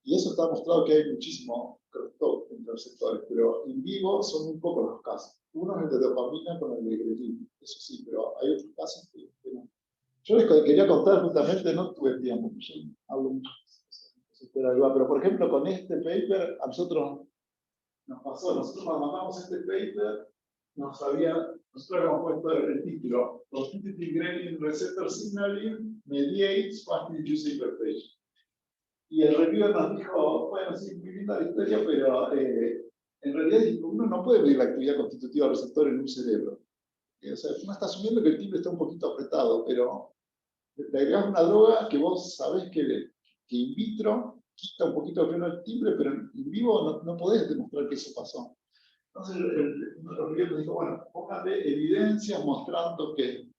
y eso está demostrado que hay muchísimo crosstalk entre receptores, pero en vivo son muy pocos los casos. Uno es el de dopamina con el de grelina, eso sí, pero hay otros casos que no. Yo les quería contar justamente, no tuve tiempo, yo hablo mucho, pero por ejemplo con este paper a nosotros nos pasó, nosotros cuando mandamos este paper, nosotros habíamos puesto el título, Constitutive Ghrelin Receptor Signaling Mediates Fast-Induced Hypertension. Y el reviewer nos dijo, bueno, sí, muy linda la historia, pero en realidad uno no puede medir la actividad constitutiva del receptor en un cerebro. O sea, uno está asumiendo que el timbre está un poquito apretado, pero le agregás una droga que vos sabés que in vitro quita un poquito el freno del timbre, pero en vivo no podés demostrar que eso pasó. Entonces el reviewer nos dijo, bueno, póngale evidencias mostrando que...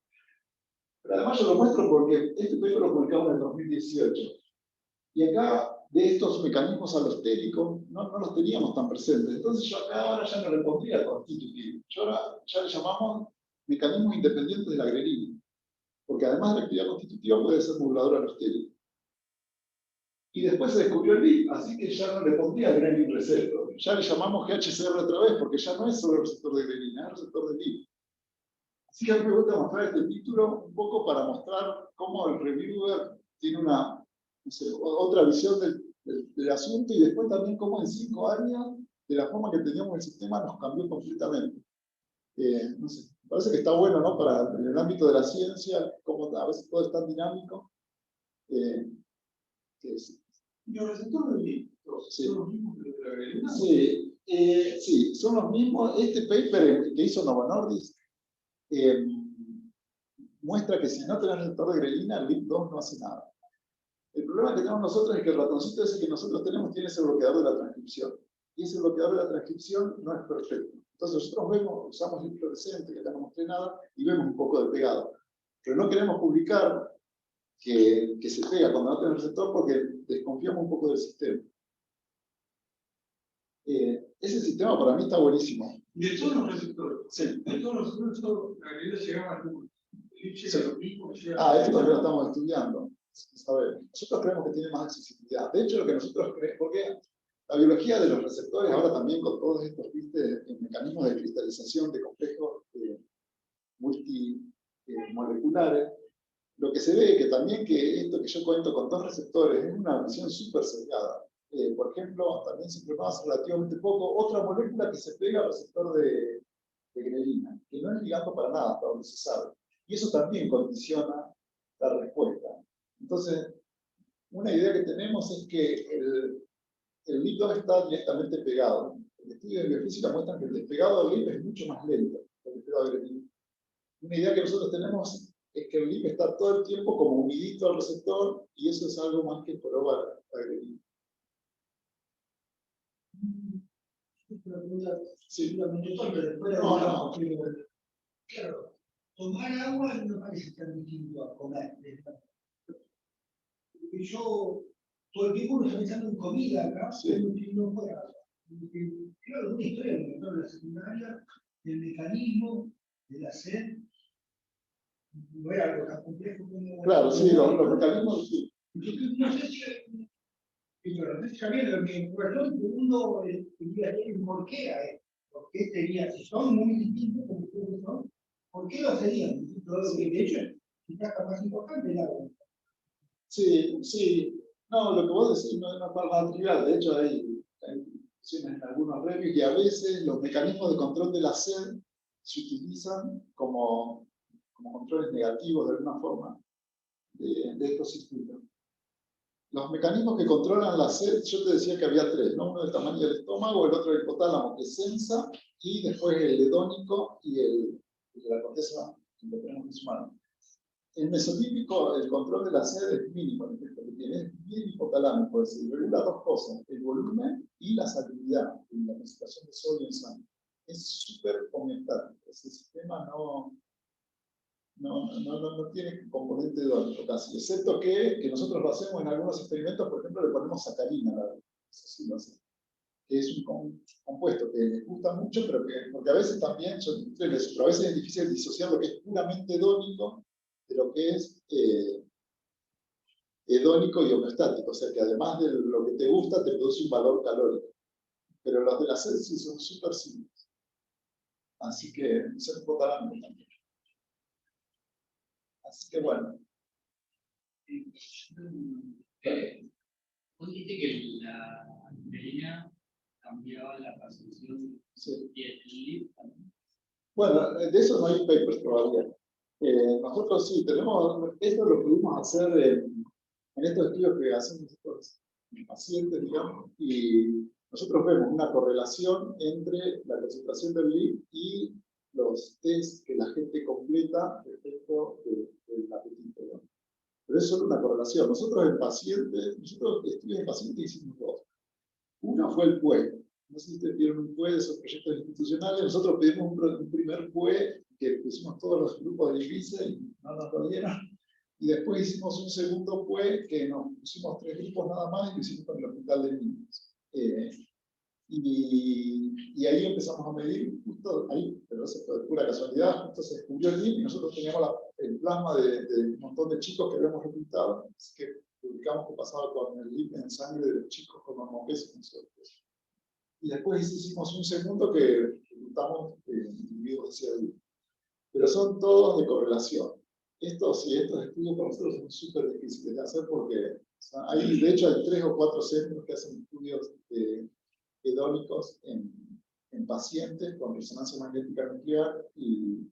Pero además yo lo muestro porque este paper lo publicamos en el 2018. Y acá, de estos mecanismos alostéricos, no los teníamos tan presentes. Entonces yo acá ahora ya no le pondría constitutivo. Yo ahora ya le llamamos mecanismos independientes de la grelina. Porque además de la actividad constitutiva puede ser modulador alostérico. Y después se descubrió el BIP, así que ya no le pondría grelin receptor. Ya le llamamos GHCR otra vez, porque ya no es solo el receptor de grelina, es el receptor de BIP. Así que a mí me gusta mostrar este título un poco para mostrar cómo el reviewer tiene una... No sé, otra visión del asunto y después también cómo en 5 años de la forma que teníamos el sistema nos cambió completamente. No sé, me parece que está bueno, ¿no? Para en el ámbito de la ciencia, como a veces todo es tan dinámico. ¿Y los receptores de sí. son los mismos que los de la grelina? Sí, sí, son los mismos. Este paper que hizo Novo Nordisk muestra que si no tenés receptor de grelina, el BIP2 no hace nada. El problema que tenemos nosotros es que el ratoncito ese que nosotros tenemos tiene ese bloqueador de la transcripción. Y ese bloqueador de la transcripción no es perfecto. Entonces nosotros usamos el fluorescente que tenemos entrenado y vemos un poco de pegado. Pero no queremos publicar que se pega cuando no tenemos receptor porque desconfiamos un poco del sistema. Ese sistema para mí está buenísimo. ¿Y de todos los receptores? Sí. De todos los receptores, la grelina llegaba al número. Sí. Esto también lo estamos estudiando. Sabemos. Nosotros creemos que tiene más accesibilidad. De hecho, lo que nosotros creemos, porque la biología de los receptores, ahora también con todos estos mecanismos de cristalización de complejos multimoleculares, lo que se ve que también que esto que yo cuento con 2 receptores es una visión súper sesgada. Por ejemplo, también se probó hace relativamente poco otra molécula que se pega al receptor de grelina, que no es ligando para nada, hasta donde se sabe. Y eso también condiciona la respuesta. Entonces, una idea que tenemos es que el BIP2 está directamente pegado. El estudio de biofísica muestra que el despegado del BIP es mucho más lento que el despegado de grelina. Una idea que nosotros tenemos es que el BIP está todo el tiempo como unidito al receptor y eso es algo más que probar la grelina. Sí. No. Claro, tomar agua no parece tan distinto a comer. Porque yo todo el tiempo me estoy pensando en comida acá, Sí. no fuera. Claro, una historia que me en la secundaria, del mecanismo de la sed, no era algo tan complejo como... Claro, sí, los mecanismos, sí. No sé si... también lo que todo el mundo quería decir por qué a esto. ¿Por qué tenía? Si son muy distintos como ustedes son, ¿por qué lo hacían? De hecho, quizás más importante el agua. Sí, sí. No, lo que vos decís no es para trivial. De hecho, hay discusiones en algunos reviews que a veces los mecanismos de control de la sed se utilizan como controles negativos de alguna forma de estos circuitos. Los mecanismos que controlan la sed, yo te decía que había 3, ¿no? Uno del tamaño del estómago, el otro del hipotálamo que sensa, y después el hedónico y el de la corteza lo tenemos que sumar. El mesotípico, el control de la sed es mínimo, el efecto que tiene es bien hipotalámico, es decir, regula dos cosas, el volumen y la salinidad, la concentración de sodio en sangre. Es súper homeostático, ese sistema no tiene componente hedónico casi, excepto que nosotros lo hacemos en algunos experimentos, por ejemplo, le ponemos sacarina, eso sí lo hacemos. Que es un compuesto que les gusta mucho, pero porque a veces también son industriales, pero a veces es difícil disociar lo que es puramente hedónico de lo que es hedónico y homeostático, o sea que además de lo que te gusta, te produce un valor calórico. Pero los de la sed sí son súper simples. Así que se importarán también. Así que bueno. Vos dijiste que la aspirina cambiaba la percepción y el LIP también. Bueno, de eso no hay papers todavía. Nosotros sí tenemos, esto lo pudimos hacer en estos estudios que hacemos estos pacientes, digamos, y nosotros vemos una correlación entre la concentración del LIP y los test que la gente completa respecto del apetito, ¿no? Pero es solo una correlación. Nosotros estudios en pacientes hicimos dos. Uno fue el PUE. No sé si ustedes vieron un PUE de esos proyectos institucionales. Nosotros pedimos un primer PUE que pusimos todos los grupos de IBICE y no nos lo dieron. Y después hicimos un segundo PUE que nos pusimos 3 grupos nada más y lo hicimos con el Hospital de Niños. Y ahí empezamos a medir, justo ahí, pero eso fue de pura casualidad, justo se descubrió el LIP y nosotros teníamos el plasma de un montón de chicos que habíamos reclutado, así que publicamos qué pasaba con el LIP en sangre de los chicos con hormopesia y sobrepeso. Y después hicimos un segundo que reclutamos individuos de CAD. Pero son todos de correlación. Estos estudios para nosotros son súper difíciles de hacer porque de hecho hay 3 o 4 centros que hacen estudios hedónicos en pacientes con resonancia magnética nuclear y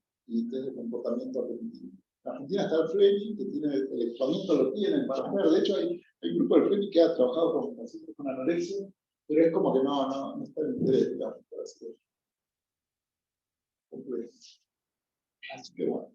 test de comportamiento apetitivo. En Argentina está el FLEMI, que tiene el equipamiento, lo tienen para hacer. De hecho, hay un grupo del FLEMI que ha trabajado con pacientes con anorexia, pero es como que no está el interés, digamos, para hacer complejo. Así que bueno.